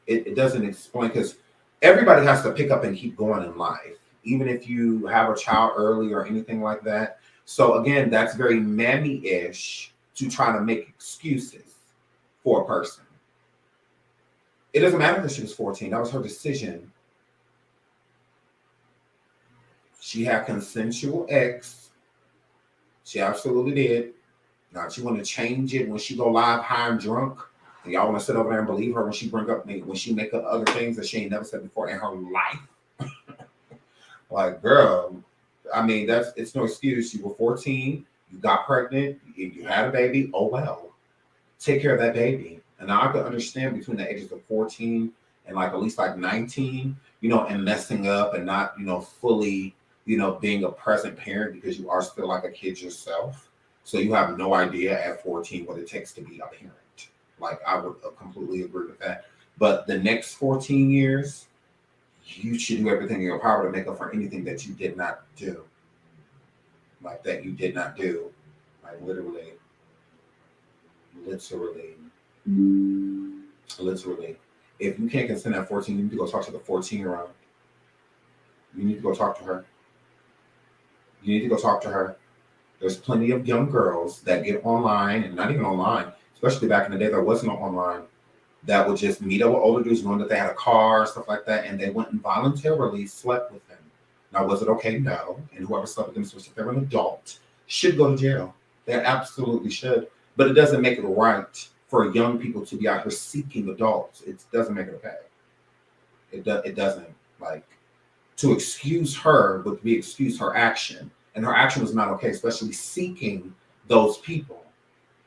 It doesn't explain, because everybody has to pick up and keep going in life, even if you have a child early or anything like that. So again, that's very mammy-ish to try to make excuses for a person. It doesn't matter that she was 14. That was her decision. She had consensual ex. She absolutely did. Now, she want to change it when she go live high and drunk. And y'all want to sit over there and believe her when she when she make up other things that she ain't never said before in her life. Like, girl, I mean, it's no excuse. You were 14, you got pregnant, you had a baby. Oh well, take care of that baby. And I could understand between the ages of 14 and like at least like 19, and messing up and not, fully, being a present parent because you are still like a kid yourself. So you have no idea at 14 what it takes to be a parent. Like I would completely agree with that. But the next 14 years, you should do everything in your power to make up for anything that you did not do. Like that you did not do. Like literally. If you can't consent at 14, you need to go talk to the 14-year-old. You need to go talk to her. There's plenty of young girls that get online, and not even online, especially back in the day, there was no online, that would just meet up with older dudes knowing that they had a car, stuff like that, and they went and voluntarily slept with them. Now, was it okay? No. And whoever slept with them, especially if they're an adult, should go to jail. They absolutely should. But it doesn't make it right for young people to be out here seeking adults. It doesn't make it okay. It doesn't. Like, to excuse her would be excuse her action. And her action was not okay, especially seeking those people.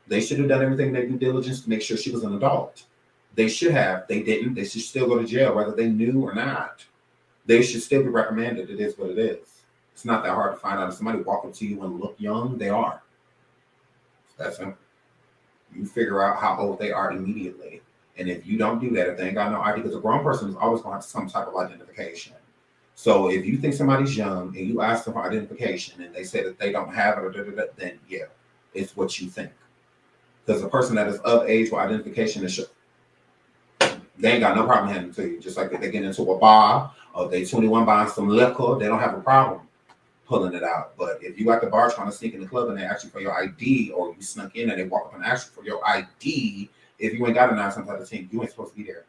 They should have done everything in their due diligence to make sure she was an adult. They should have. They didn't. They should still go to jail, whether they knew or not. They should still be reprimanded. It is what it is. It's not that hard to find out. If somebody walk up to you and look young, they are. That's simple. You figure out how old they are immediately. And if you don't do that, if they ain't got no ID, because a grown person is always going to have some type of identification. So if you think somebody's young and you ask them for identification and they say that they don't have it, then yeah, it's what you think. Because a person that is of age with identification is they ain't got no problem handing it to you. Just like if they get into a bar or they 21 buying some liquor, they don't have a problem pulling it out. But if you at the bar trying to sneak in the club and they ask you for your ID, or you snuck in and they walk up and ask you for your ID, if you ain't got a 9 some type of thing, you ain't supposed to be there.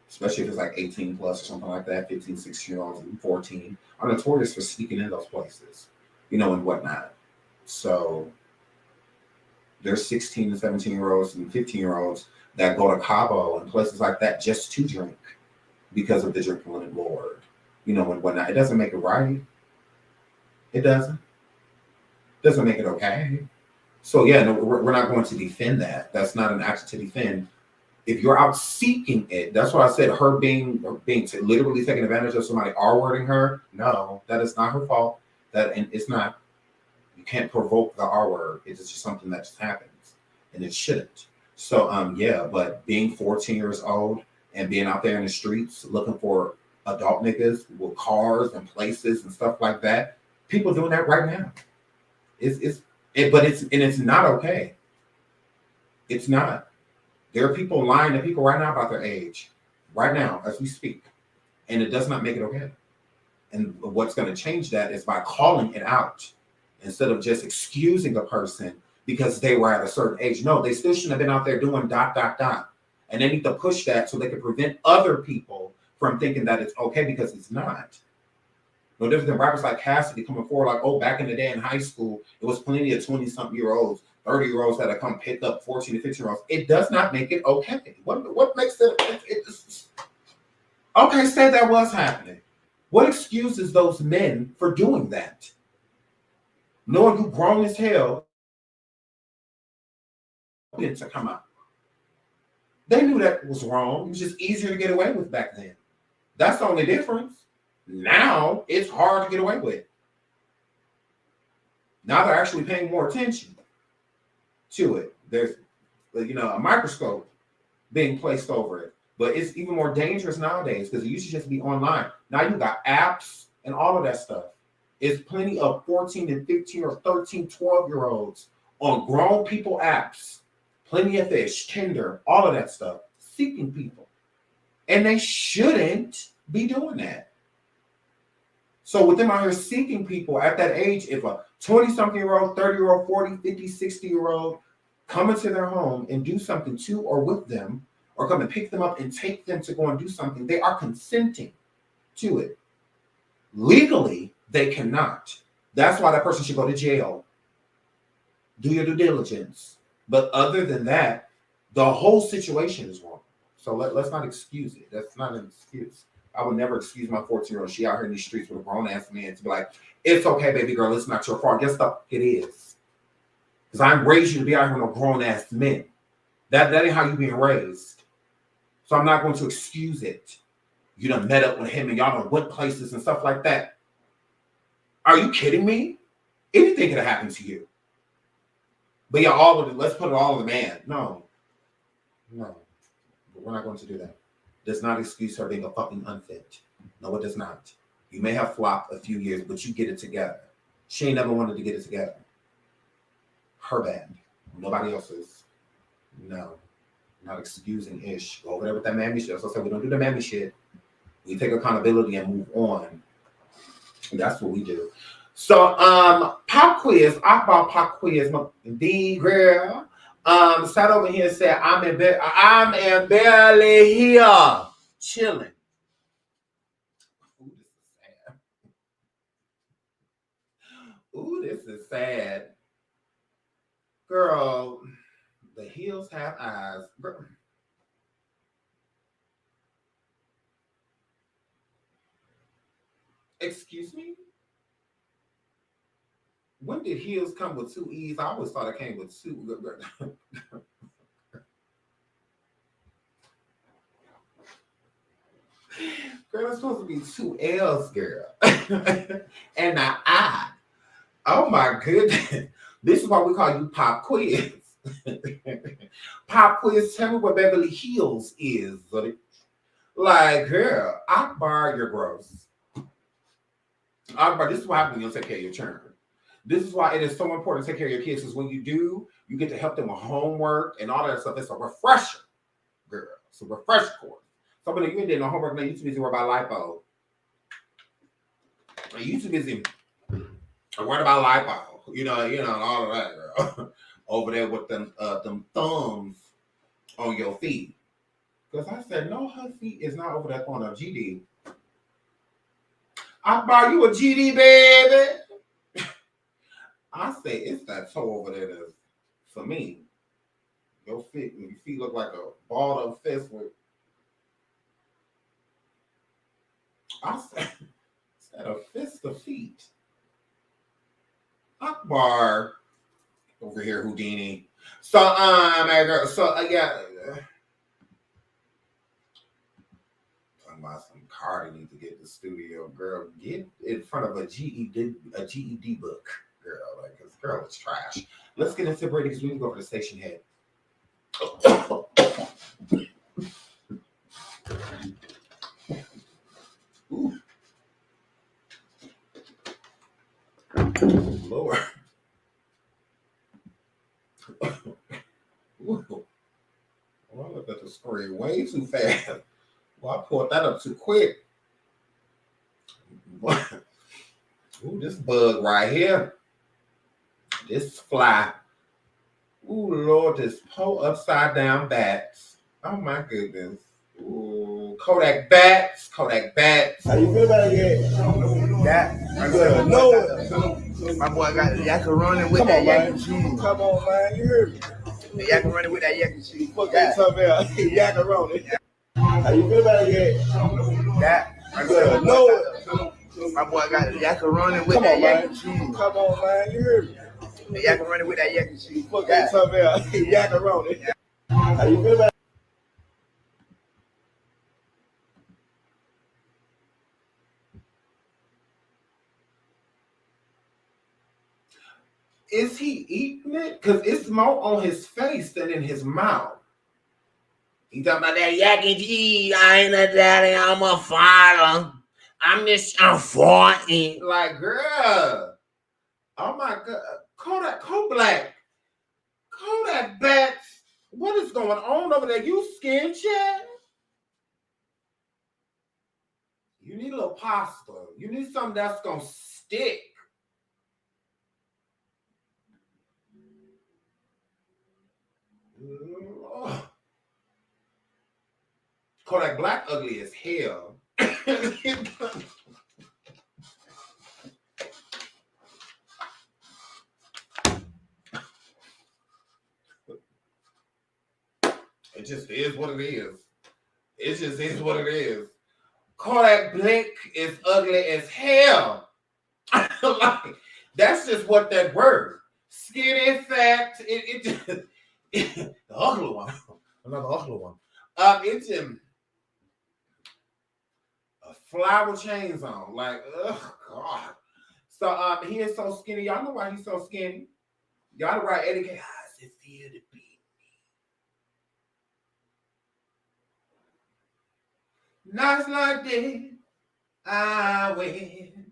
Especially if it's like 18 plus or something like that, 15, 16-year-olds, even 14 are notorious for sneaking in those places, and whatnot. So there's 16 and 17-year-olds and 15-year-olds that go to Cabo and places like that just to drink because of the drinking limit board, and whatnot. It doesn't make it right. It doesn't. Doesn't make it okay. So yeah, no, we're not going to defend that. That's not an action to defend. If you're out seeking it, that's why I said her being literally taking advantage of somebody R-wording her. No, that is not her fault. And it's not. You can't provoke the R word. It's just something that just happens, and it shouldn't. So yeah, but being 14 years old and being out there in the streets looking for adult niggas with cars and places and stuff like that, people doing that right now. It's not okay. It's not. There are people lying to people right now about their age, right now as we speak, and it does not make it okay. And what's going to change that is by calling it out instead of just excusing a person because they were at a certain age. No, they still shouldn't have been out there doing ... And they need to push that so they can prevent other people from thinking that it's okay, because it's not. No different than rappers like Cassidy coming forward like, oh, back in the day in high school, it was plenty of 20-something-year-olds, 30-year-olds that have come pick up 14 to 15-year-olds. It does not make it okay. What makes it okay, say that was happening. What excuses those men for doing that? Knowing you grown as hell to come out. They knew that was wrong. It was just easier to get away with back then. That's the only difference. Now it's hard to get away with. Now they're actually paying more attention to it. There's, a microscope being placed over it. But it's even more dangerous nowadays because it used to just be online. Now you got apps and all of that stuff. It's plenty of 14 and 15 or 13, 12-year-olds on grown people apps. Plenty of fish, Tinder, all of that stuff, seeking people. And they shouldn't be doing that. So with them out here seeking people at that age, if a 20-something-year-old, 30-year-old, 40, 50, 60-year-old come into their home and do something to or with them, or come and pick them up and take them to go and do something, they are consenting to it. Legally, they cannot. That's why that person should go to jail. Do your due diligence. But other than that, the whole situation is wrong. So let's not excuse it. That's not an excuse. I would never excuse my 14-year-old. She out here in these streets with a grown-ass man to be like, it's okay, baby girl, it's not your fault. Yes, it is. Because I ain't raised you to be out here with no grown-ass men. That ain't how you being raised. So I'm not going to excuse it. You done met up with him and y'all done went places and stuff like that. Are you kidding me? Anything could have happened to you. But yeah, all of it, let's put it all on the man. No. But we're not going to do that. Does not excuse her being a fucking unfit. No, it does not. You may have flopped a few years, but you get it together. She ain't never wanted to get it together. Her bad. Nobody else's. No. Not excusing ish. Go over there with that mammy shit. So I said, we don't do the mammy shit. We take accountability and move on. And that's what we do. So, pop quiz. Akbar pop quiz. The girl sat over here and said, I'm barely here. Chilling. Ooh, this is sad. Girl, the heels have eyes. Girl. Excuse me? When did heels come with two E's? I always thought it came with two. Girl, it's supposed to be two L's, girl. And an I. Oh my goodness. This is why we call you Pop Quiz. Pop Quiz, tell me what Beverly Hills is. Like, girl, Akbar, you're gross. Akbar, this is what happens when you don't take care of your children. This is why it is so important to take care of your kids, because when you do, you get to help them with homework and all that stuff. It's a refresher, girl. It's a refresher course. Some of you ain't did no homework, now you too busy worried about lipo. You too busy worried about lipo. You know, and all of that, girl. Over there with them thumbs on your feet. Because I said, no, her feet is not over that corner of GD. Akbar, you a GD, baby? I say, it's that toe over there that's, for me, your feet look like a balled up fist with, I said a fist of feet. Akbar, over here, Houdini. So, yeah. Talking about some Cardi needs to get in the studio, girl. Get in front of a GED book, girl. Like, this girl is trash. Let's get into Brady because we need to go over the station head. Ooh. Lord. Ooh. Well, I looked at the screen way too fast. Well, I pulled that up too quick. Ooh, this bug right here. This fly. Ooh, Lord, this whole upside down bats. Oh, my goodness. Ooh, Kodak bats. Kodak bats. How you feel about it? That, my boy got the yakaroni with that yak and cheese. Come on, man. You heard me. The yakaroni with that yak and cheese. Fuck that something else. Yakaroni. How you feel about it? That, my boy got the yakaroni with that yak and cheese. Come on, man. You heard me. The yakaroni with that yak and cheese. Fuck that something else. Yakaroni. How you feel about it? Is he eating it? Because it's more on his face than in his mouth. He talking about that yak and cheese. I ain't a daddy, I'm a father. I'm 40. Like, girl. Oh my God. Kodak Bats. What is going on over there? You skin check? You need a little pasta. You need something that's going to stick. Oh. Kodak Black ugly as hell. It just is what it is. It just is what it is. Kodak Black is ugly as hell. Like, that's just what that word. Skinny, fat, it just, the ugly one. Another ugly one. It's him. A flower chains on. Like, oh God. So he is so skinny. Y'all know why he's so skinny. Y'all know why Eddie K. How's it feel to be me? Nights like this, I win.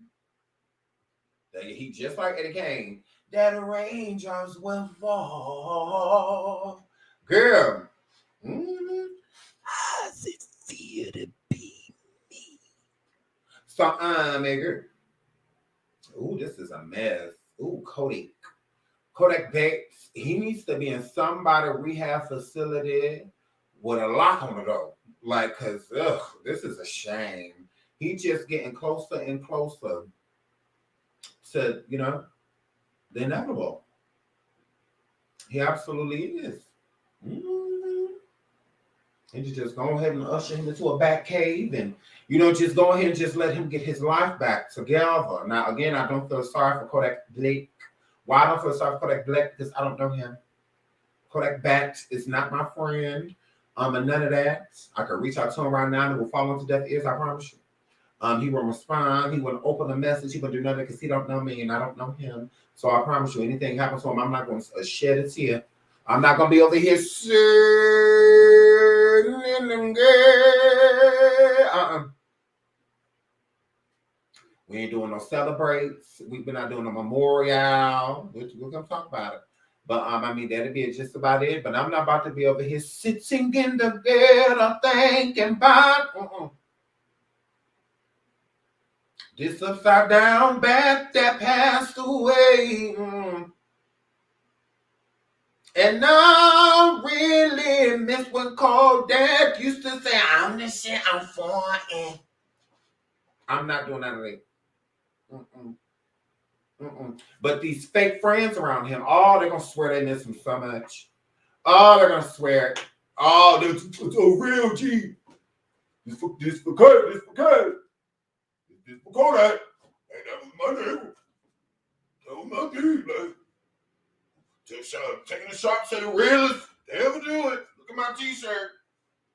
He just like Eddie Kane. That raindrops will fall. Girl. How's it feel to be me? So, nigga. Ooh, this is a mess. Ooh, Kodak Black, he needs to be in somebody rehab facility with a lock on the door. Like, cause this is a shame. He just getting closer and closer to, you know, the inevitable. He absolutely is. And you just go ahead and usher him into a back cave and, you know, just go ahead and just let him get his life back together. Now, again, I don't feel sorry for Kodak Black. Why I don't feel sorry for Kodak Black? Because I don't know him. Kodak Black is not my friend. And none of that. I could reach out to him right now and it will fall into deaf ears, I promise you. He won't respond. He wouldn't open a message. He wouldn't do nothing because he don't know me and I don't know him. So I promise you, anything happens to him, I'm not going to shed a tear. I'm not going to be over here sitting in them girl. We ain't doing no celebrates. We've been not doing a memorial. We're going to talk about it. But I mean, that'll be just about it. But I'm not about to be over here sitting in the bed or thinking about this upside down bat that passed away. And I really miss when Kodak used to say, I'm the shit, I'm foreign. I'm not doing that today. But these fake friends around him, they're going to swear they miss him so much. They're going to swear. It's a real G. This for Kurt, this for Kurt. This for Kodak. Hey, that was my neighbor. That was my dude. Like, just taking a shot to the realest they ever do it. Look at my t-shirt.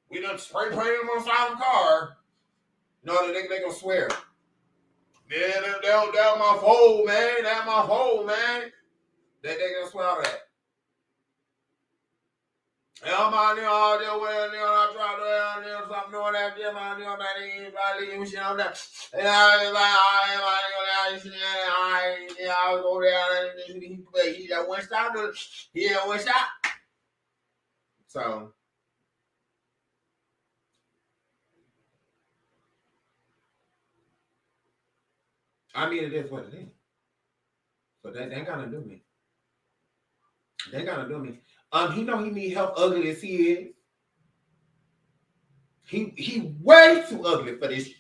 We done spray painted him on the side of the car. No, they gonna swear. Man, that my fold, man. That my fold, man. They gonna swear all that. And I'm out there all day where I try to stop doing that. I'm out there, man. Shit on that. And I was over there. He got one stop. He had one shot. So. I mean, it is what it is. So they ain't gonna do me. They ain't gonna do me. He know he need help, ugly as he is. He way too ugly for this.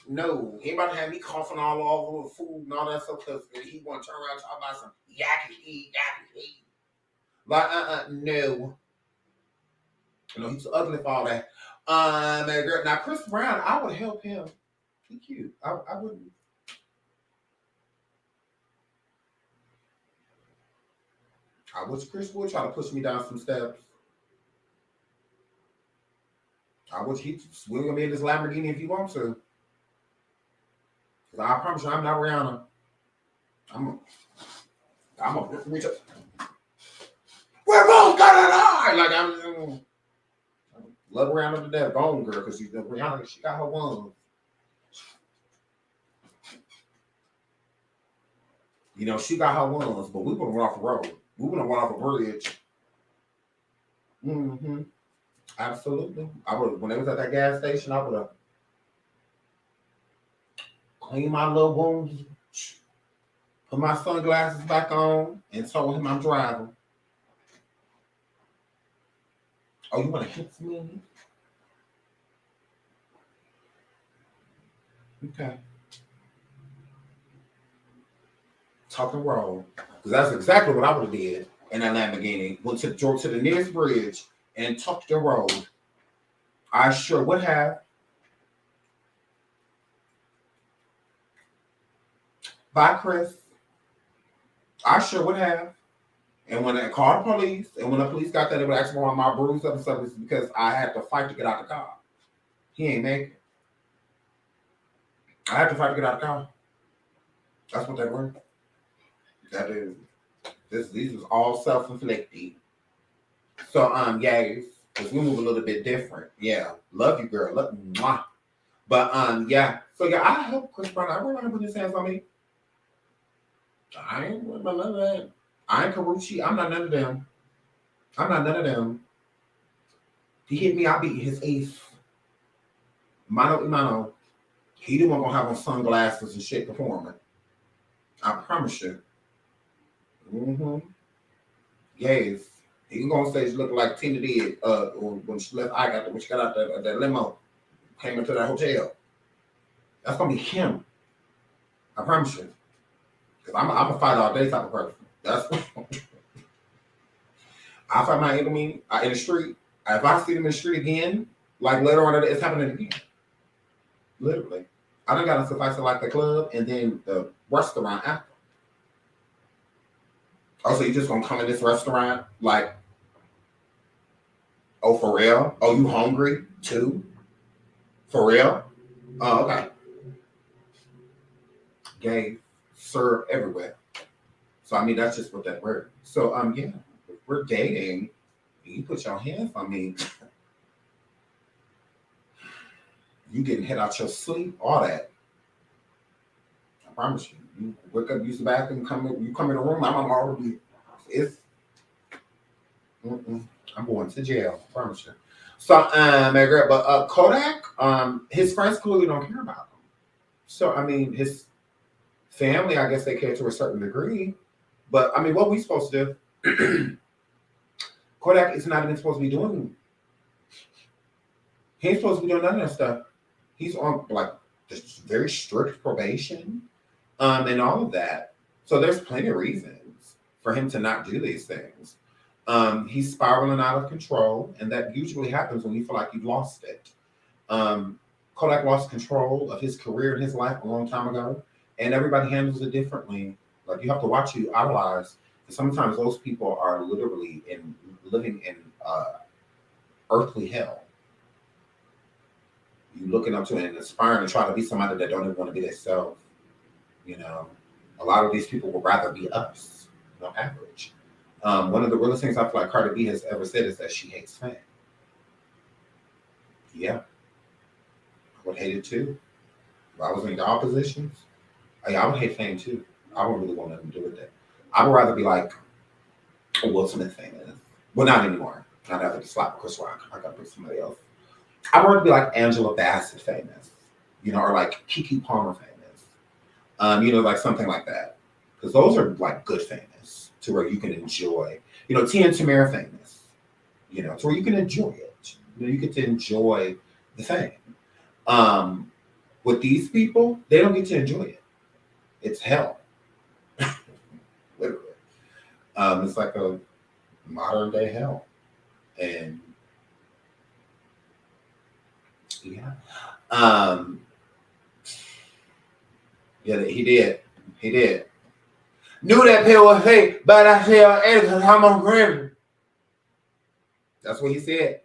No. He about to have me coughing all over the food and all that stuff because he want to turn around and talk about some yakky. Like, no. No, he's too ugly for all that. Girl. Now Chris Brown, I would help him. He cute. I wouldn't. I wish Chris would try to push me down some steps. I wish he'd swing me in this Lamborghini if he wants to. Because I promise you, I'm not Rihanna. I'm a reach up. We're both gonna die! Like, I love Rihanna to death. Bone girl, because Rihanna, she got her ones. You know, she got her ones, but we wouldn't run off the road. We wouldn't run off a bridge. Absolutely. I would, when they was at that gas station, I would have cleaned my little wounds, put my sunglasses back on, and told him I'm driving. Oh, you want to hit me? Okay. Tuck and roll. Because that's exactly what I would have did in that Lamborghini. Went to the nearest bridge and tucked and rolled. I sure would have. Bye, Chris. I sure would have. And when I called the police, and when the police got there, they would ask me why my bruised up and stuff. It's because I had to fight to get out the car. He ain't make it. I had to fight to get out the car. That's what they were. That is. These was all self-inflicted. So yes, because we move a little bit different. Yeah. Love you, girl. Love mwah. But yeah. So yeah, I help Chris Brown. I want to put his hands on me. I ain't with none of that. I ain't Karuchi. I'm not none of them. I'm not none of them. He hit me, I beat his ace. Mano Imano. He the one gonna have on sunglasses and shit performing. I promise you. Yes. He can go on stage looking like Tina did when she left when she got out that limo, came into that hotel. That's gonna be him. I promise you. Because I'm a fight all day type of person. That's I fight my enemy in the street. If I see them in the street again, like later on, it's happening again. Literally. I done got to suffice it like the club and then the restaurant after. Oh, so you just gonna come in this restaurant like, oh, for real? Oh, you hungry too? For real? Oh, okay. Gay, serve everywhere. So I mean, that's just what that word. So yeah, if we're dating, you put your hands on me. You getting hit out your sleep, all that. I promise you. You wake up, use the bathroom, you come in the room, I'm already, I'm going to jail, I promise you. So, but Kodak, his friends clearly don't care about him. So, I mean, his family, I guess they care to a certain degree. But, I mean, what we supposed to do? Kodak is not even supposed to be doing. He ain't supposed to be doing none of that stuff. He's on like this very strict probation, and all of that. So there's plenty of reasons for him to not do these things. He's spiraling out of control, and that usually happens when you feel like you've lost it. Kodak lost control of his career and his life a long time ago, and everybody handles it differently. Like you have to watch who you idolize. Sometimes those people are literally living in earthly hell. You looking up to and aspiring to try to be somebody that don't even want to be themselves. You know, a lot of these people would rather be us, average. One of the realest things I feel like Cardi B has ever said is that she hates fame. Yeah, I would hate it too. If I was in y'all positions, I would hate fame too. I don't really want nothing to do with that. I would rather be like Will Smith famous. Well, not anymore. I'd have to slap Chris Rock. I gotta pick somebody else. I want to be like Angela Bassett famous, or like Keke Palmer famous, like something like that. Because those are like good famous to where you can enjoy, Tia and Tamera famous, to where you can enjoy it. You get to enjoy the fame. With these people, they don't get to enjoy it. It's hell. Literally. It's like a modern day hell. And yeah. Yeah, he did. He did. Knew that pill was fake, but I said, hey, because I'm on Grammy. That's what he said.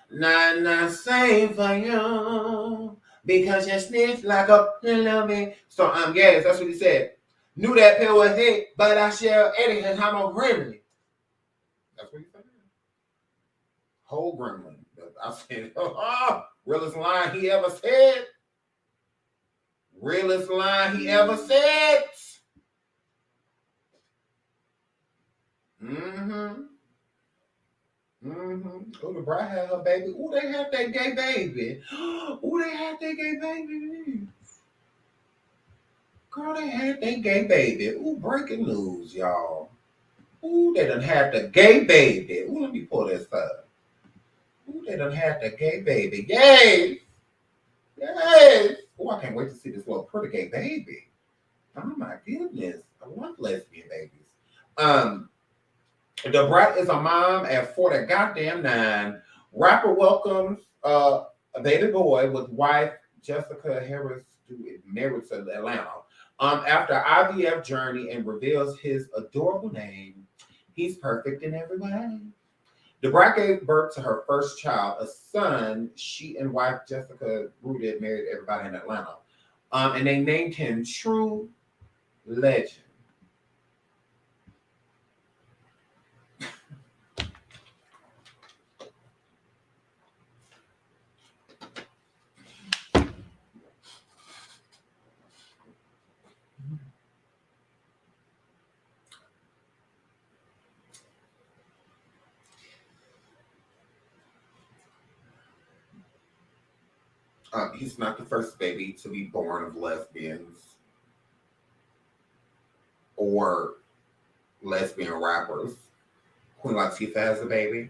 Not same for you because you snitch like a little bit. So yes, that's what he said. Knew that pill was fake, but I share Eddie because I'm on Grammy. That's what he said. Whole gremlin. I said, realest line he ever said. Realest line he ever said. Oh, the bride had her baby. Oh, they had that gay baby. Oh, they had that gay baby. Girl, they had that gay baby. Ooh, breaking news, y'all. Ooh, they done had the gay baby. Ooh, let me pull this up. Ooh, they done had the gay baby. Yay! Yay! Oh, I can't wait to see this little pretty gay baby. Oh my goodness. I love lesbian babies. The Brat is a mom at 40 goddamn 9. Rapper welcomes a baby boy with wife Jessica Harris, who is married to Atlanta. After IVF journey and reveals his adorable name, he's perfect in every way. The Brat gave birth to her first child, a son. She and wife Jessica Rooted married everybody in Atlanta. And they named him True Legend. He's not the first baby to be born of lesbians or lesbian rappers. Queen Latifah has a baby.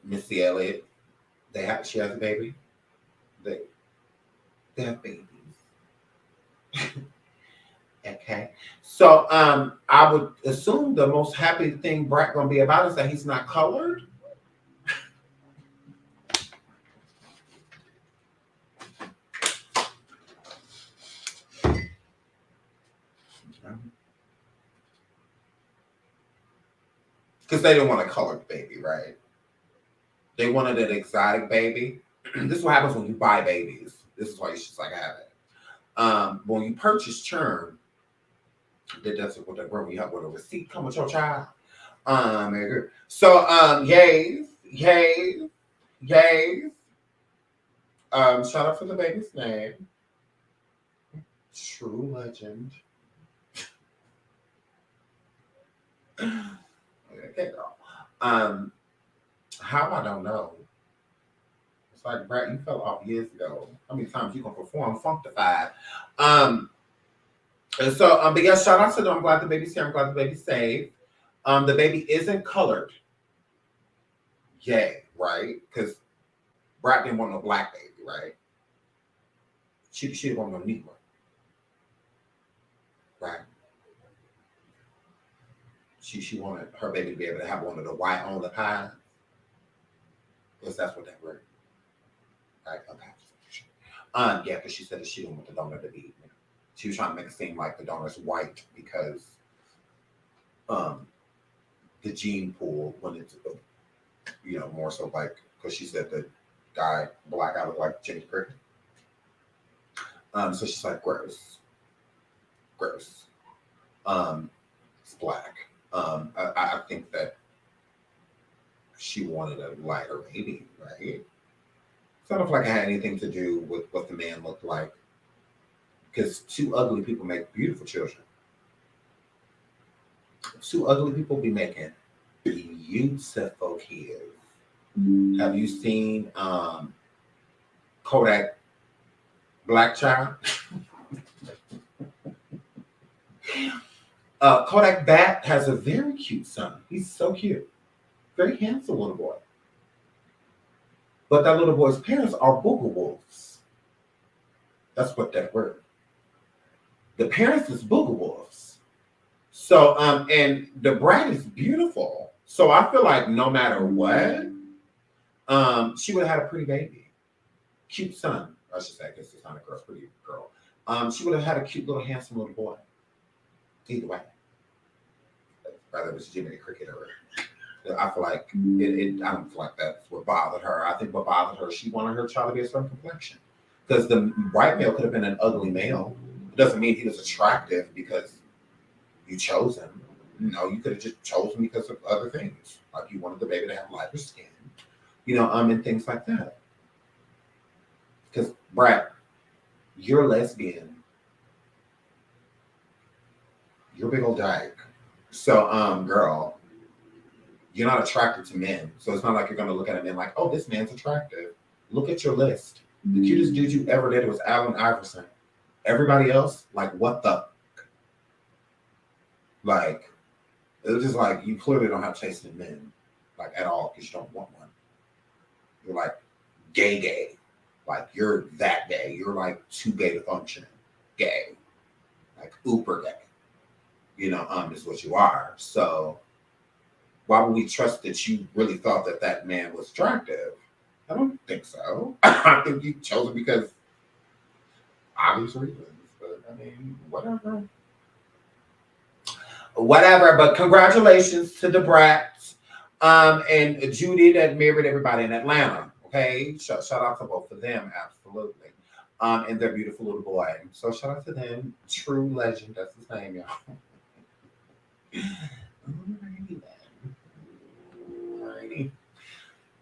Missy Elliott, she has a baby. They have babies. Okay. So I would assume the most happy thing Brat gonna be about is that he's not colored. Because they didn't want a colored baby, right? They wanted an exotic baby. This is what happens when you buy babies. This is why you should like have it. When you purchase churn, that's what the when you have with a receipt come with your child. So yays. Shout out for the baby's name. True Legend. Okay, girl. How I don't know. It's like, Brat, you fell off years ago. How many times you gonna perform Functified? And so, but yeah, shout out to them. I'm glad the baby's here. I'm glad the baby's safe. The baby isn't colored. Yay, right? Because Brat didn't want no black baby, right? She didn't want no Negro. Right? She wanted her baby to be able to have one of the white on the pies. Because that's what that word. Right? Okay. Yeah, because she said that she didn't want the donor to be. She was trying to make it seem like the donor's white because the gene pool went into the, more so like, because she said the guy, black guy, looked like Jimmy Cricket. So she's like, gross. It's black. I think that she wanted a lighter baby, right? It's not like it had anything to do with what the man looked like. Because two ugly people make beautiful children. Two ugly people be making beautiful kids. Have you seen Kodak Black Child? Kodak Bat has a very cute son. He's so cute. Very handsome little boy. But that little boy's parents are booger wolves. That's what that word. The parents is booger wolves. So, and the Brat is beautiful. So I feel like no matter what, she would have had a pretty baby. Cute son. I should say, I guess it's not a girl, it's a pretty girl. She would have had a cute little handsome little boy. Either way. Rather it was Jimmy Cricket or I feel like I don't feel like that's what bothered her. I think what bothered her, she wanted her child to be a certain complexion. Because the white male could have been an ugly male. It doesn't mean he was attractive because you chose him. No, you could have just chosen because of other things. Like you wanted the baby to have lighter skin, and things like that. Because Brat, you're lesbian. You're a big old dyke. So, girl, you're not attracted to men. So it's not like you're going to look at a man like, oh, this man's attractive. Look at your list. The cutest dude you ever did was Allen Iverson. Everybody else, like, what the? Like, it was just like, you clearly don't have taste in men, like, at all, because you don't want one. You're like, gay. Like, you're that gay. You're like too gay to function. Gay. Like, uber gay. is what you are. So why would we trust that you really thought that that man was attractive? I don't think so. I think you chose it because obvious reasons. But I mean, whatever. Whatever. But congratulations to the Brats. And Judy that married everybody in Atlanta. Okay. Shout out to both of them, absolutely. And their beautiful little boy. So shout out to them. True legend, that's his name, y'all. Alrighty.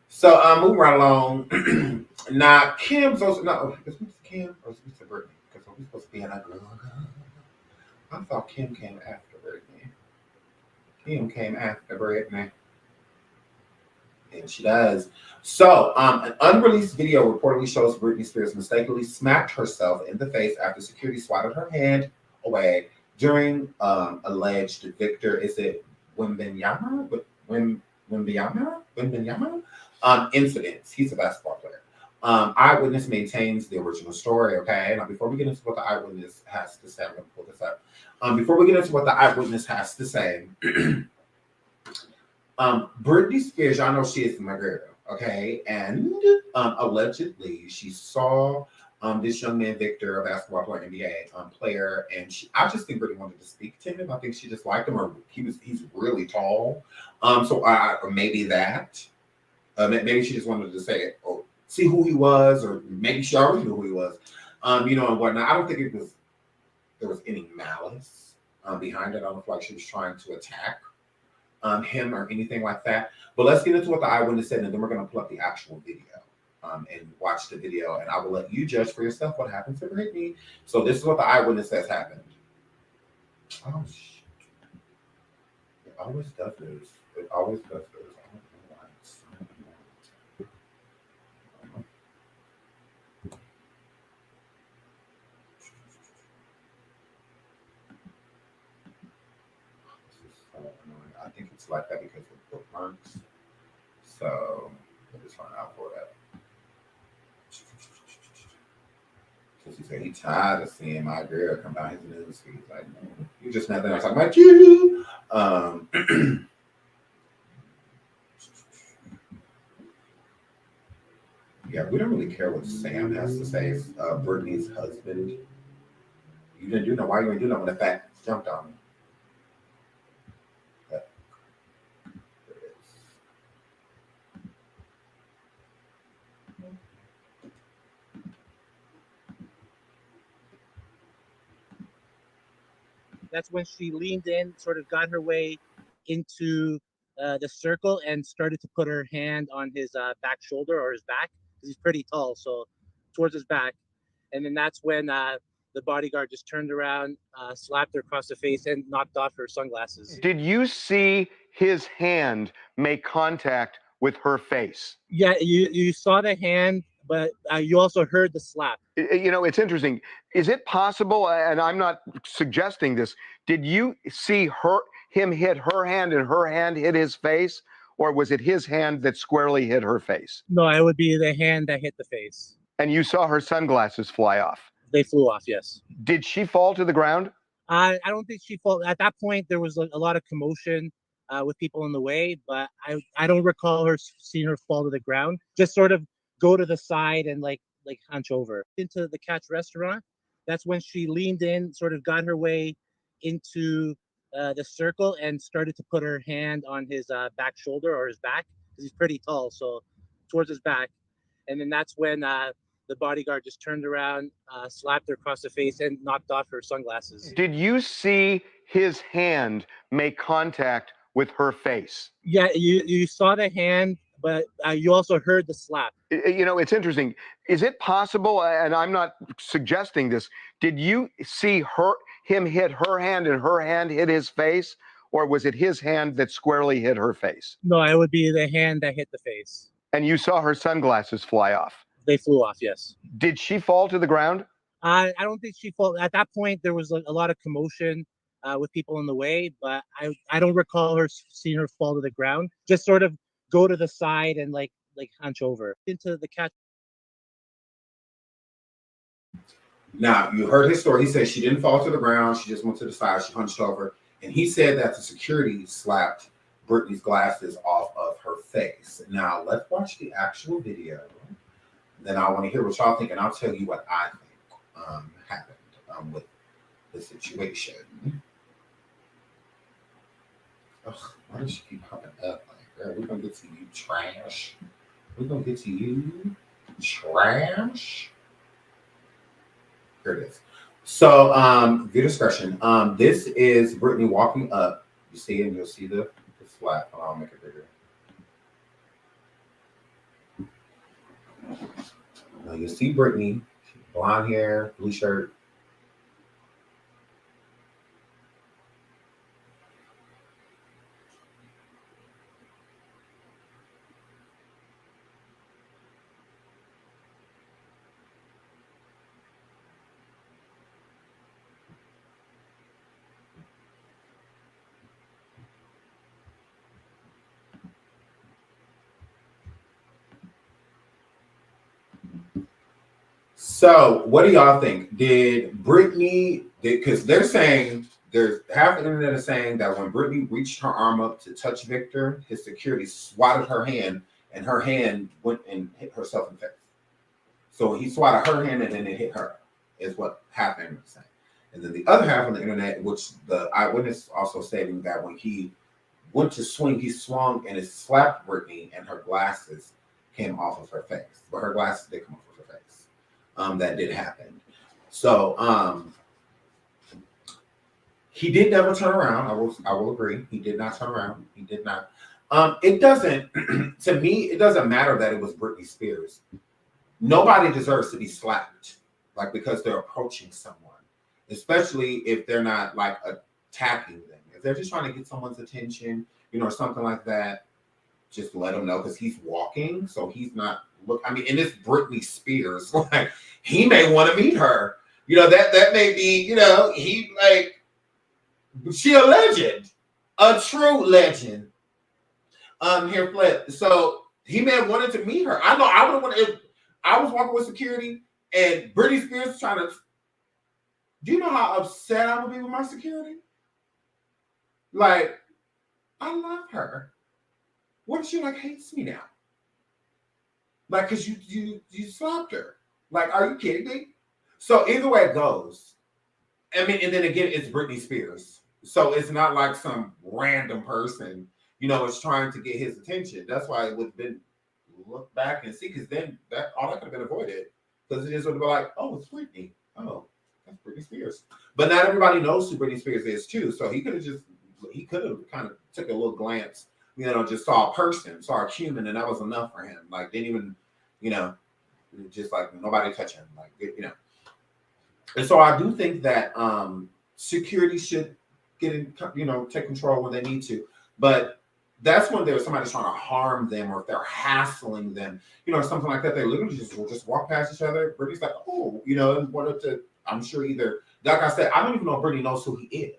So moving right along. Now Kim's also is Mr. Kim or is Mr. Britney? Because we're supposed to be in a girl. I thought Kim came after Britney. Kim came after Britney. And she does. So, an unreleased video reportedly shows Britney Spears mistakenly smacked herself in the face after security swatted her hand away during alleged Victor, is it Wembanyama? Wembanyama? Incidents. He's a basketball player. Eyewitness maintains the original story, okay? Now, before we get into what the eyewitness has to say, I'm going to pull this up. Before we get into what the eyewitness has to say, Britney Spears, y'all know she is my girl, okay? And allegedly, she saw this young man, Victor, a basketball player, NBA player, and I just think Britney wanted to speak to him. I think she just liked him, or he's really tall. Or maybe that. Maybe she just wanted to say it, or see who he was, or maybe she already knew who he was, and whatnot. I don't think there was any malice behind it. I don't feel like she was trying to attack him or anything like that. But let's get into what the eyewitness said, and then we're going to pull up the actual video and watch the video, and I will let you judge for yourself what happened to Britney. So this is what the eyewitness says happened. Oh, shit. It always does this. It always does this. I don't know why it's I think it's like that because of bookmarks. So I'm just trying out for that. So she said he tired of seeing my girl come down his news feed. Like, you just nothing else. I'm like you. Yeah, we don't really care what Sam has to say. Brittany's husband. You didn't do no. Why you ain't do nothing when the fact jumped on me? That's when she leaned in, sort of got her way into the circle and started to put her hand on his back shoulder or his back, because he's pretty tall, so towards his back. And then that's when the bodyguard just turned around, slapped her across the face, and knocked off her sunglasses. Did you see his hand make contact with her face? Yeah, you saw the hand, but you also heard the slap. It's interesting. Is it possible, and I'm not suggesting this, did you see him hit her hand and her hand hit his face? Or was it his hand that squarely hit her face? No, it would be the hand that hit the face. And you saw her sunglasses fly off? They flew off, yes. Did she fall to the ground? I don't think she fell. At that point, there was a lot of commotion with people in the way, but I don't recall seeing her fall to the ground. Just sort of go to the side and like hunch over into the Catch restaurant. That's when she leaned in, sort of got her way into the circle and started to put her hand on his back shoulder or his back, because he's pretty tall, so towards his back. And then that's when the bodyguard just turned around, slapped her across the face, and knocked off her sunglasses. Did you see his hand make contact with her face? Yeah, you saw the hand, but you also heard the slap. It's interesting. Is it possible, and I'm not suggesting this, did you see him hit her hand and her hand hit his face? Or was it his hand that squarely hit her face? No, it would be the hand that hit the face. And you saw her sunglasses fly off? They flew off, yes. Did she fall to the ground? I don't think she fell. At that point, there was a lot of commotion with people in the way, but I don't recall seeing her fall to the ground. Just sort of go to the side and like hunch over into the Catch. Now, you heard his story. He said she didn't fall to the ground. She just went to the side. She hunched over. And he said that the security slapped Britney's glasses off of her face. Now, let's watch the actual video. Then I want to hear what y'all think, and I'll tell you what I think happened with the situation. Ugh, why does she keep popping up? Like, girl, we're going to get to you, trash. We're going to get to you, trash. Here it is. So, view discretion. This is Britney walking up. You see, and you'll see the slap. I'll make it bigger. Now you'll see Britney, blonde hair, blue shirt. So, what do y'all think? Did Britney? Because they're saying there's half the internet is saying that when Britney reached her arm up to touch Victor, his security swatted her hand, and her hand went and hit herself in the face. So he swatted her hand, and then it hit her. Is what happened. And then the other half of the internet, which the eyewitness also stating that when he went to swing, he swung and it slapped Britney, and her glasses came off of her face. But her glasses did come off of her face. That did happen. So he did never turn around. I will agree. He did not turn around. He did not. It doesn't to me, it doesn't matter that it was Britney Spears. Nobody deserves to be slapped, like because they're approaching someone, especially if they're not like attacking them. If they're just trying to get someone's attention, or something like that, just let him know because he's walking, so he's not look. I mean, and it's Britney Spears. Like he may want to meet her. That may be. He like she a legend, a true legend. Here, Flip. So he may have wanted to meet her. I know I would have wanted if I was walking with security and Britney Spears was trying to. Do you know how upset I would be with my security? Like, I love her. What if she hates me now? Like, cause you slapped her. Like, are you kidding me? So either way it goes, I mean, and then again, it's Britney Spears. So it's not like some random person, is trying to get his attention. That's why it would have been look back and see, because then all that could have been avoided. Because it just would have been like, oh, it's Britney. Oh, that's Britney Spears. But not everybody knows who Britney Spears is too. So he could have kind of took a little glance. Just saw a person, saw a human, and that was enough for him. Like, didn't even, just like nobody touch him. Like, And so I do think that security should get in, take control when they need to. But that's when there's somebody trying to harm them, or if they're hassling them, or something like that. They literally just walk past each other. Britney's like, oh, and wanted to. I'm sure either, like I said, I don't even know if Britney knows who he is.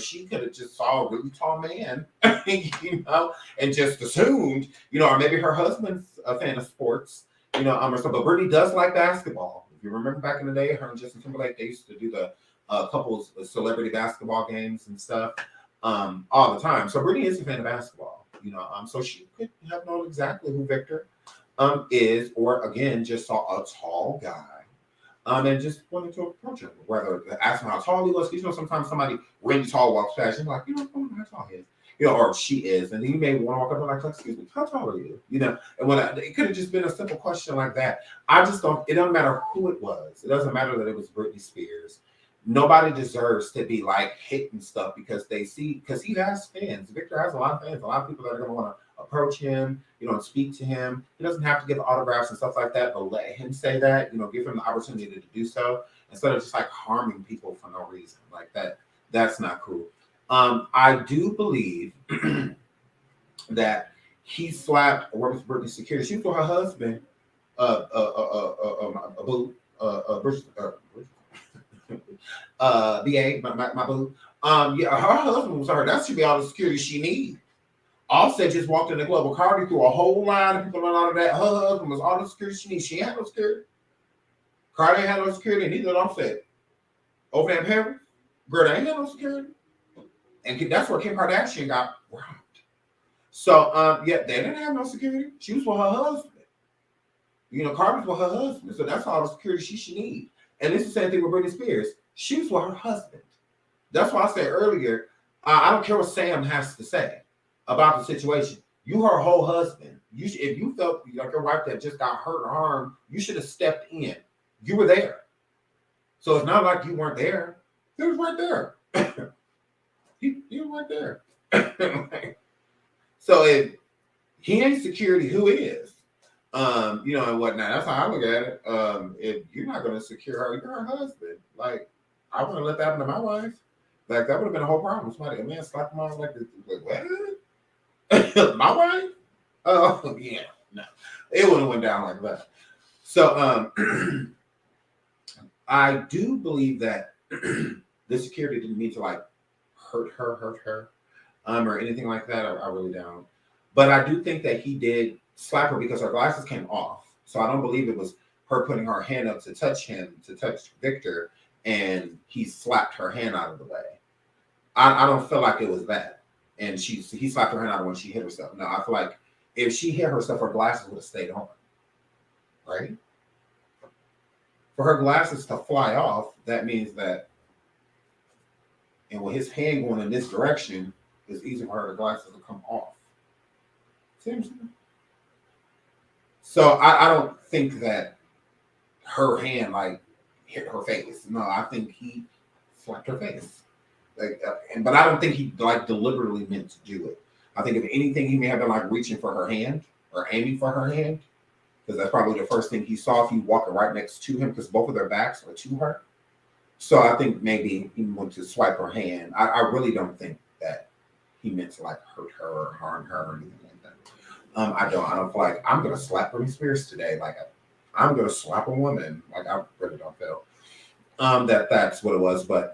She could have just saw a really tall man, and just assumed, or maybe her husband's a fan of sports, or something. But Britney does like basketball. If you remember back in the day, her and Justin Timberlake, they used to do the couples celebrity basketball games and stuff all the time. So Britney is a fan of basketball, so she could have known exactly who Victor is, or again, just saw a tall guy. And just wanted to approach him, whether ask him how tall he was. Because sometimes somebody really tall walks past, you're like, I don't know how tall he is, or she is, and you may want to walk up and like, excuse me, how tall are you? And when it could have just been a simple question like that. I just don't. It doesn't matter who it was. It doesn't matter that it was Britney Spears. Nobody deserves to be like hitting stuff because he has fans. Victor has a lot of fans. A lot of people that are going to want to approach him, and speak to him. He doesn't have to give autographs and stuff like that, but let him say that, give him the opportunity to do so instead of just like harming people for no reason like that. That's not cool. I do believe that he slapped Britney's security. She for her husband, BA, my boo. Yeah, her husband was her. That should be all the security she needs. Offset just walked in the club with Cardi through a whole line of people and all of that. Her husband was all the security she needs. She had no security. Cardi had no security, and neither did Offset. Over there in Paris, girl, they ain't had no security. And that's where Kim Kardashian got robbed. So, yeah, they didn't have no security. She was with her husband. You know, Cardi was with her husband. So that's all the security she should need. And it's the same thing with Britney Spears. She was with her husband. That's why I said earlier, I don't care what Sam has to say about the situation. You her whole husband. If you felt like your wife that just got hurt or harmed, you should have stepped in. You were there. So it's not like you weren't there. He was right there. he was right there. So if he ain't security, who is? You know, and whatnot. That's how I look at it. If you're not gonna secure her, you're her husband. Like, I wouldn't let that happen to my wife. Like, that would have been a whole problem. Somebody, a man slapped my wife like this. Like, what? My wife? Oh, yeah. No. It wouldn't have went down like that. So I do believe that the security didn't mean to like hurt her, or anything like that. I really don't. But I do think that he did slap her because her glasses came off. So I don't believe it was her putting her hand up to touch him, to touch Victor, and he slapped her hand out of the way. I don't feel like it was that. And he slapped her hand out when she hit herself. No, I feel like if she hit herself, her glasses would have stayed on. Right? For her glasses to fly off, that means that, and with his hand going in this direction, it's easy for her glasses to come off. Seems. So I don't think that her hand like hit her face. No, I think he slapped her face. Like, but I don't think he like deliberately meant to do it. I think if anything, he may have been like reaching for her hand or aiming for her hand, because that's probably the first thing he saw if you walking right next to him, because both of their backs are to her. So I think maybe he went to swipe her hand. I really don't think that he meant to like hurt her or harm her or anything like that. I don't feel like I'm gonna slap Britney Spears today. Like I'm gonna slap a woman. Like I really don't feel that's what it was, but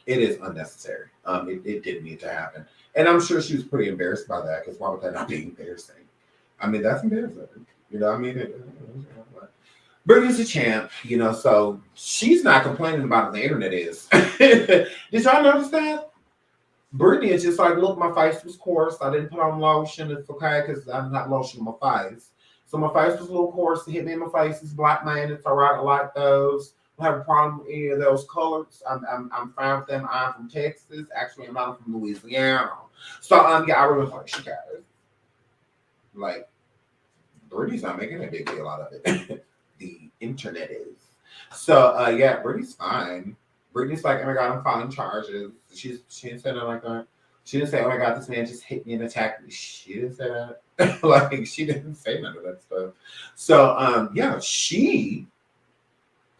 it is unnecessary. It didn't need to happen. And I'm sure she was pretty embarrassed by that, because why would that not be embarrassing? I mean, that's embarrassing. You know what I mean? Britney's a champ, you know, so she's not complaining about it. The internet is. Did y'all notice that? Britney is just like, look, my face was coarse. I didn't put on lotion. It's okay, because I'm not lotioning my face. So my face was a little coarse. It hit me in my face. It's black, man. It's all right. I like those. I have a problem with any of those colors. I'm fine with them. I'm from Texas. Actually, I'm not from Louisiana. So yeah, I really like she got it. Like, Britney's not making a big deal out of it. The internet is. So yeah, Britney's fine. Britney's like, oh my God, I'm filing charges. She didn't say nothing like that. She didn't say, oh my God, this man just hit me and attacked me. She didn't say that. Like, she didn't say none of that stuff. So yeah, she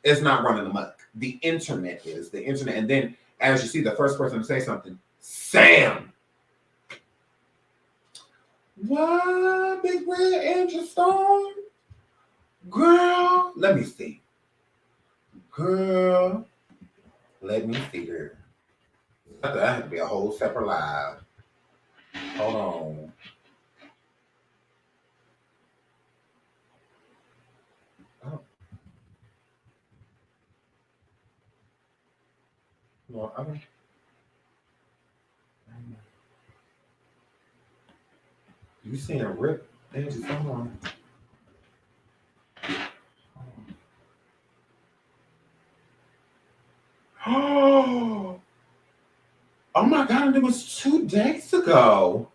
is not running amok. The internet is. The internet. And then, as you see, the first person to say something, Sam. What? Big Red Angie Stone? Girl, let me see. Girl, let me see her. That had to be a whole separate live. Hold on. Oh. No, I don't. You seeing a rip? Angie Stone. Oh my God, it was 2 days ago.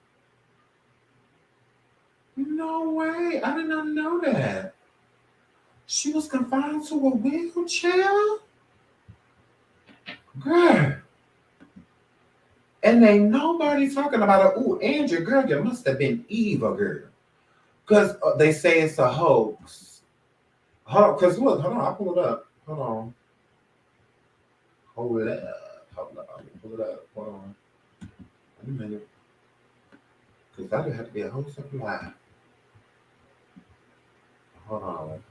No way. I did not know that. She was confined to a wheelchair? Girl. And ain't nobody talking about it. Ooh, Andrew, girl, you must have been evil, girl. Because they say it's a hoax. Hold on, because look, hold on, I'll pull it up. Hold on. Hold it up. Hold up. Pull it up. Hold on. Wait a minute. Because that would have to be a whole separate lie. Hold on.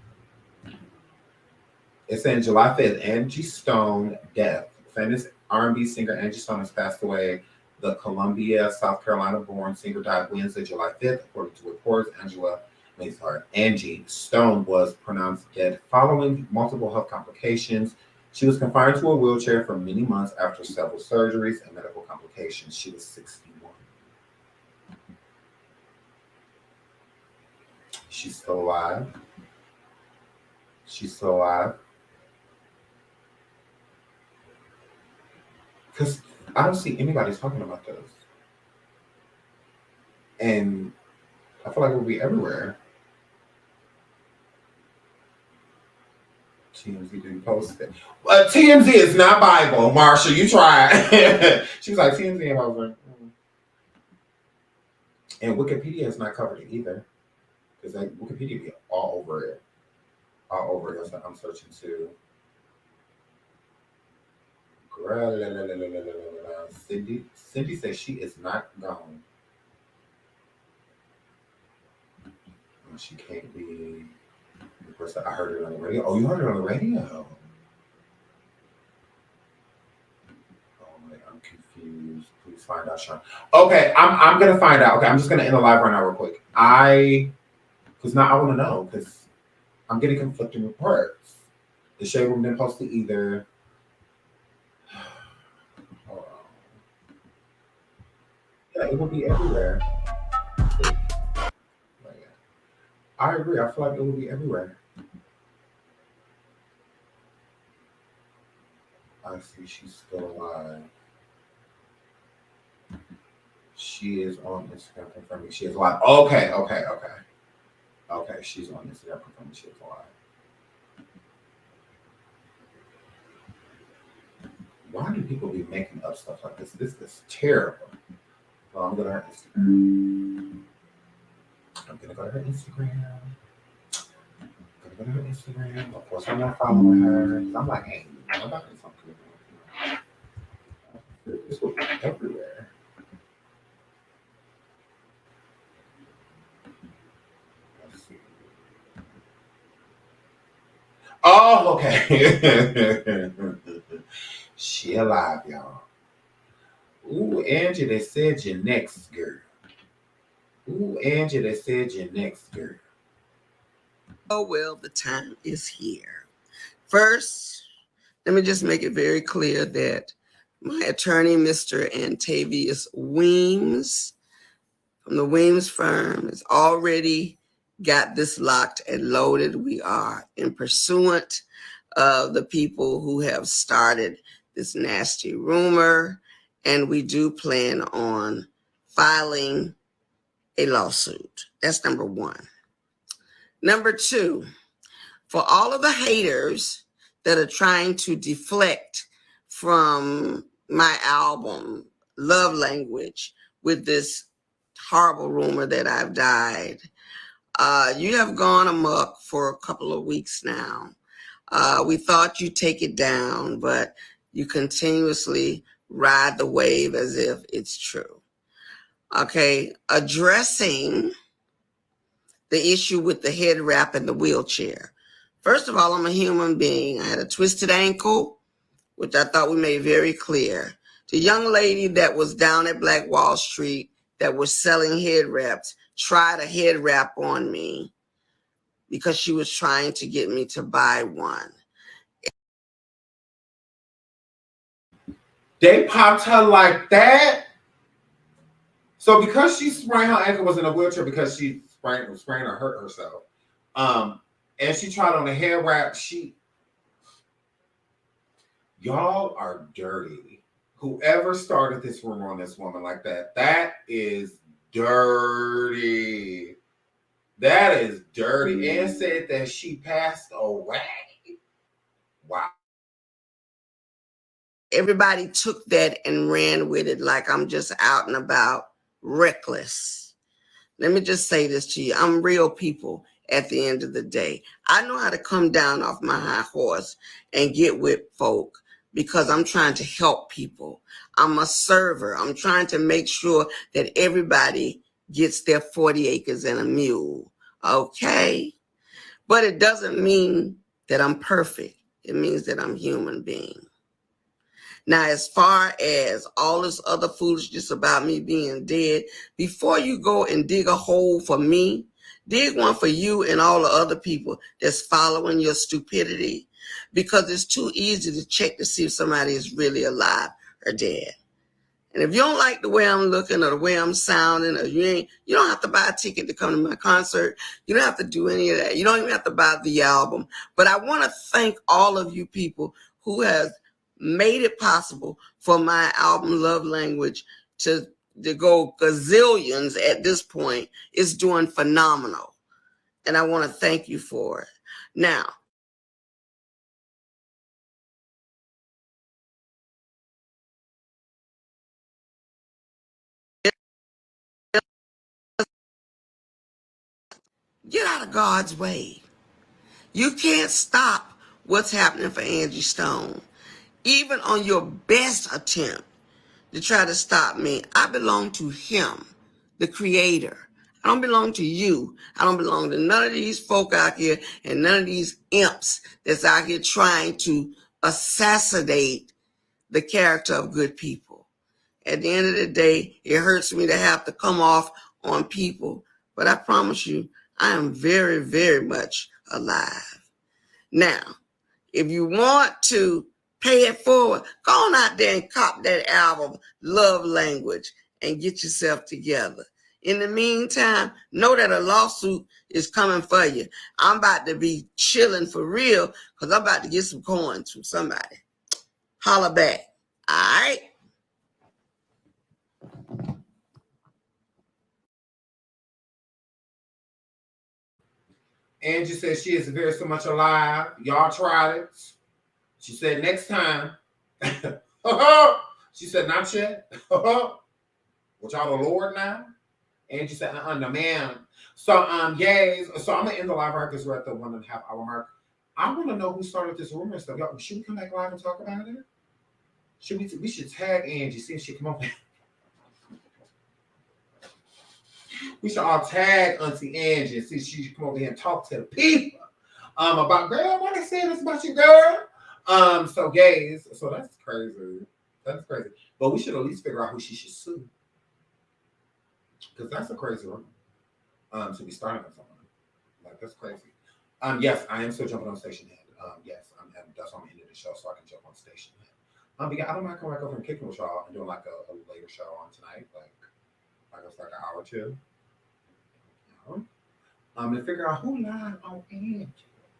It's saying July 5th, Angie Stone death. Famous R&B singer Angie Stone has passed away. The Columbia, South Carolina born singer died Wednesday, July 5th. According to reports, Angie Stone was pronounced dead following multiple health complications. She was confined to a wheelchair for many months after several surgeries and medical complications. She was 61. She's still alive. She's still alive. Because I don't see anybody talking about this. And I feel like it will be everywhere. TMZ didn't post it. TMZ is not Bible, Marsha. You tried. She was like, TMZ, and I was like, And Wikipedia has not covered it either. Because like, Wikipedia be all over it. All over it. I'm searching too. Cindy says she is not gone. She can't be. Of course, I heard it on the radio. Oh, you heard it on the radio? Oh, wait, I'm confused. Please find out, Sean. Okay, I'm gonna find out. Okay, I'm just gonna end the live right now, real quick. Because now I want to know because I'm getting conflicting reports. The Shade Room didn't post it either. Hold on. Yeah, it will be everywhere. I agree. I feel like it will be everywhere. I see she's still alive. She is on Instagram confirming she is alive. Okay. Okay, she's on Instagram confirming she is alive. Why do people be making up stuff like this? This is terrible. Well, I'm gonna her Instagram. I'm gonna go to her Instagram. Of course, I'm not following her. I'm like, hey, I'm not gonna something. This will be everywhere. Let's see. Oh, okay. She alive, y'all. Ooh, Angie, they said your next girl. Ooh, Angie, they said your next girl. Oh, well, the time is here. First, let me just make it very clear that my attorney, Mr. Antavius Weems, from the Weems firm, has already got this locked and loaded. We are in pursuant of the people who have started this nasty rumor, and we do plan on filing a lawsuit. That's number one. Number two, for all of the haters that are trying to deflect from my album, Love Language, with this horrible rumor that I've died, you have gone amok for a couple of weeks now. We thought you'd take it down, but you continuously ride the wave as if it's true. Okay, addressing the issue with the head wrap and the wheelchair. First of all, I'm a human being. I had a twisted ankle, which I thought we made very clear. The young lady that was down at Black Wall Street that was selling head wraps tried a head wrap on me because she was trying to get me to buy one. They popped her like that? So because she sprained her ankle, was in a wheelchair because she sprained or hurt herself. And she tried on a hair wrap. Y'all are dirty. Whoever started this rumor on this woman like that, that is dirty. That is dirty. And said that she passed away. Wow. Everybody took that and ran with it like I'm just out and about, reckless. Let me just say this to you. I'm real people at the end of the day. I know how to come down off my high horse and get with folk because I'm trying to help people. I'm a server. I'm trying to make sure that everybody gets their 40 acres and a mule. Okay? But it doesn't mean that I'm perfect. It means that I'm a human being. Now, as far as all this other foolishness about me being dead, before you go and dig a hole for me, Dig one for you and all the other people that's following your stupidity, because it's too easy to check to see if somebody is really alive or dead. And if you don't like the way I'm looking or the way I'm sounding, or you don't have to buy a ticket to come to my concert. You don't have to do any of that. You don't even have to buy the album. But I want to thank all of you people who has made it possible for my album Love Language to go gazillions at this point. It's doing phenomenal. And I want to thank you for it. Now, get out of God's way. You can't stop what's happening for Angie Stone. Even on your best attempt to try to stop me, I belong to him, the creator. I don't belong to you. I don't belong to none of these folk out here and none of these imps that's out here trying to assassinate the character of good people. At the end of the day, it hurts me to have to come off on people, but I promise you, I am very, very much alive. Now, if you want to pay it forward, go on out there and cop that album, Love Language, and get yourself together. In the meantime, know that a lawsuit is coming for you. I'm about to be chilling for real because I'm about to get some coins from somebody. Holla back. All right? Angie said she is very so much alive. Y'all tried it. She said next time. She said not yet. What y'all the Lord now? Angie said, no ma'am. So guys, so I'm gonna end the live right because we're at the 1.5 hour mark. I want to know who started this rumor stuff. Y'all, should we come back live and talk about it? Should we should tag Angie, see if she come up. We should all tag Auntie Angie and see if she should come over here and talk to the people about, girl, what I said this about you, girl. So guys, so that's crazy. That's crazy. But we should at least figure out who she should sue. Because that's a crazy rumor. To be starting with someone. Like, that's crazy. Yes, I am still jumping on Station Head. Yes, that's why I'm ending the show so I can jump on Station Head. But yeah, I don't mind coming back over and kicking with y'all and doing like a later show on tonight, like it's like an hour or two. And figure out who lied on Angie.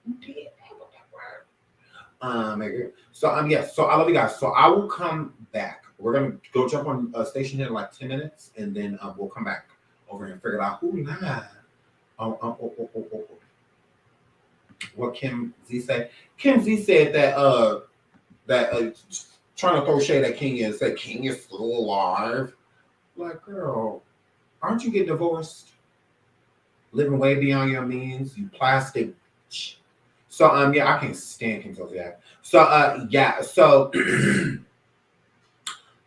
Who did that word? So yes, so I love you guys. So I will come back. We're gonna go jump on Station Head in like 10 minutes, and then we'll come back over here and figure out who lied. What Kim Z said? Kim Z said that trying to throw shade at Kenya and say Kenya's still alive. Like, girl, aren't you getting divorced? Living way beyond your means, you plastic. So yeah, I can't stand Kim Zolciak. So yeah, so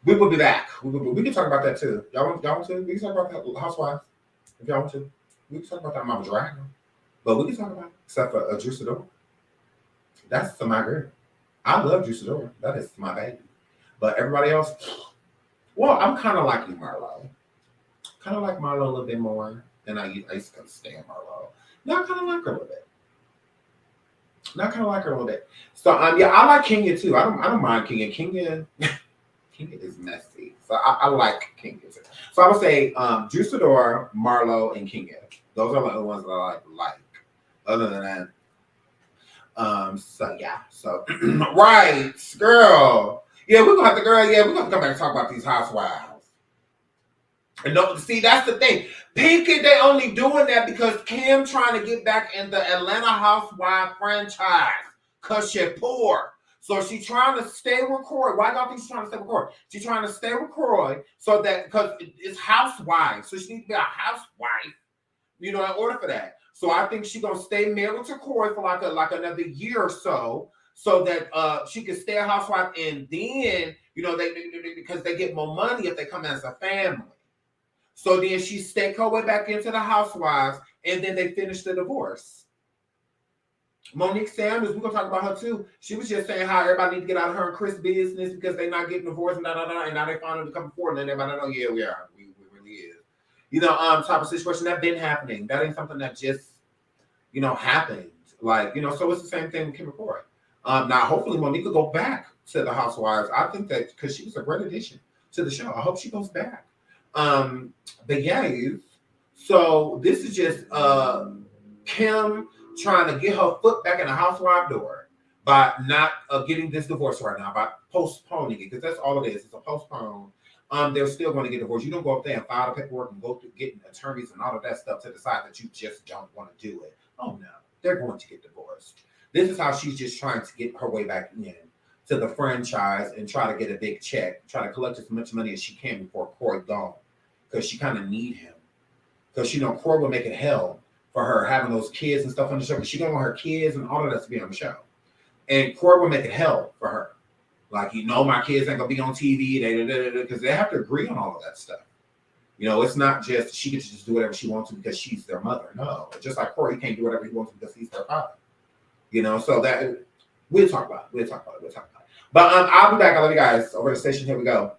we will be back. We can talk about that too. Y'all want to? We can talk about that Housewives if y'all want to. We can talk about that Mama Dragon. But we can talk about it, except for Juicador. That's my girl. I love Juicador. That is my baby. But everybody else, well, I'm kind of like you, Marlo. Kind of like Marlo a little bit more than I used to stand Marlo. Now I kind of like her a little bit. So yeah, I like Kenya too. I don't mind Kenya. Kenya is messy. So I like Kenya too. So I would say Juicador, Marlo, and Kenya. Those are the ones that I like. Other than that, so yeah, so right, girl, yeah, we're gonna have to, we're gonna come back and talk about these Housewives. And don't see, that's the thing. Pinky, they only doing that because Kim trying to get back in the Atlanta Housewives franchise because she's poor. So she's trying to stay with Corey. Why y'all think she's trying to stay with Corey? She's trying to stay with Corey so that because it's Housewives, so she needs to be a housewife, in order for that. So I think she's gonna stay married to Corey for like another year or so that she can stay a housewife, and then they because they get more money if they come as a family. So then she stake her way back into the Housewives, and then they finish the divorce. Monique Sanders, we're gonna talk about her too. She was just saying how everybody needs to get out of her and Chris' business because they're not getting divorced and and now they found them to come forward, and everybody know, yeah, we are. We really is. type of situation that been happening. That ain't something that just, happened. Like, so it's the same thing with Kim McCoy. Now, hopefully Monica go back to the Housewives. I think that because she was a great addition to the show. I hope she goes back. But yeah, so this is just Kim trying to get her foot back in the housewife door by not getting this divorce right now, by postponing it, because that's all it is. It's a postpone. They're still going to get divorced. You don't go up there and file the paperwork and go through getting attorneys and all of that stuff to decide that you just don't want to do it. Oh no, they're going to get divorced. This is how she's just trying to get her way back in to the franchise and try to get a big check, try to collect as much money as she can before Corey gone, because she kind of need him. Because Corey will make it hell for her having those kids and stuff on the show. Because she don't want her kids and all of that to be on the show. And Corey will make it hell for her. Like, my kids ain't gonna be on TV, because they have to agree on all of that stuff. It's not just she gets to just do whatever she wants to because she's their mother. No, just like Corey can't do whatever he wants to because he's their father. So that we'll talk about it. But I'll be back. I love you guys. Over the station. Here we go.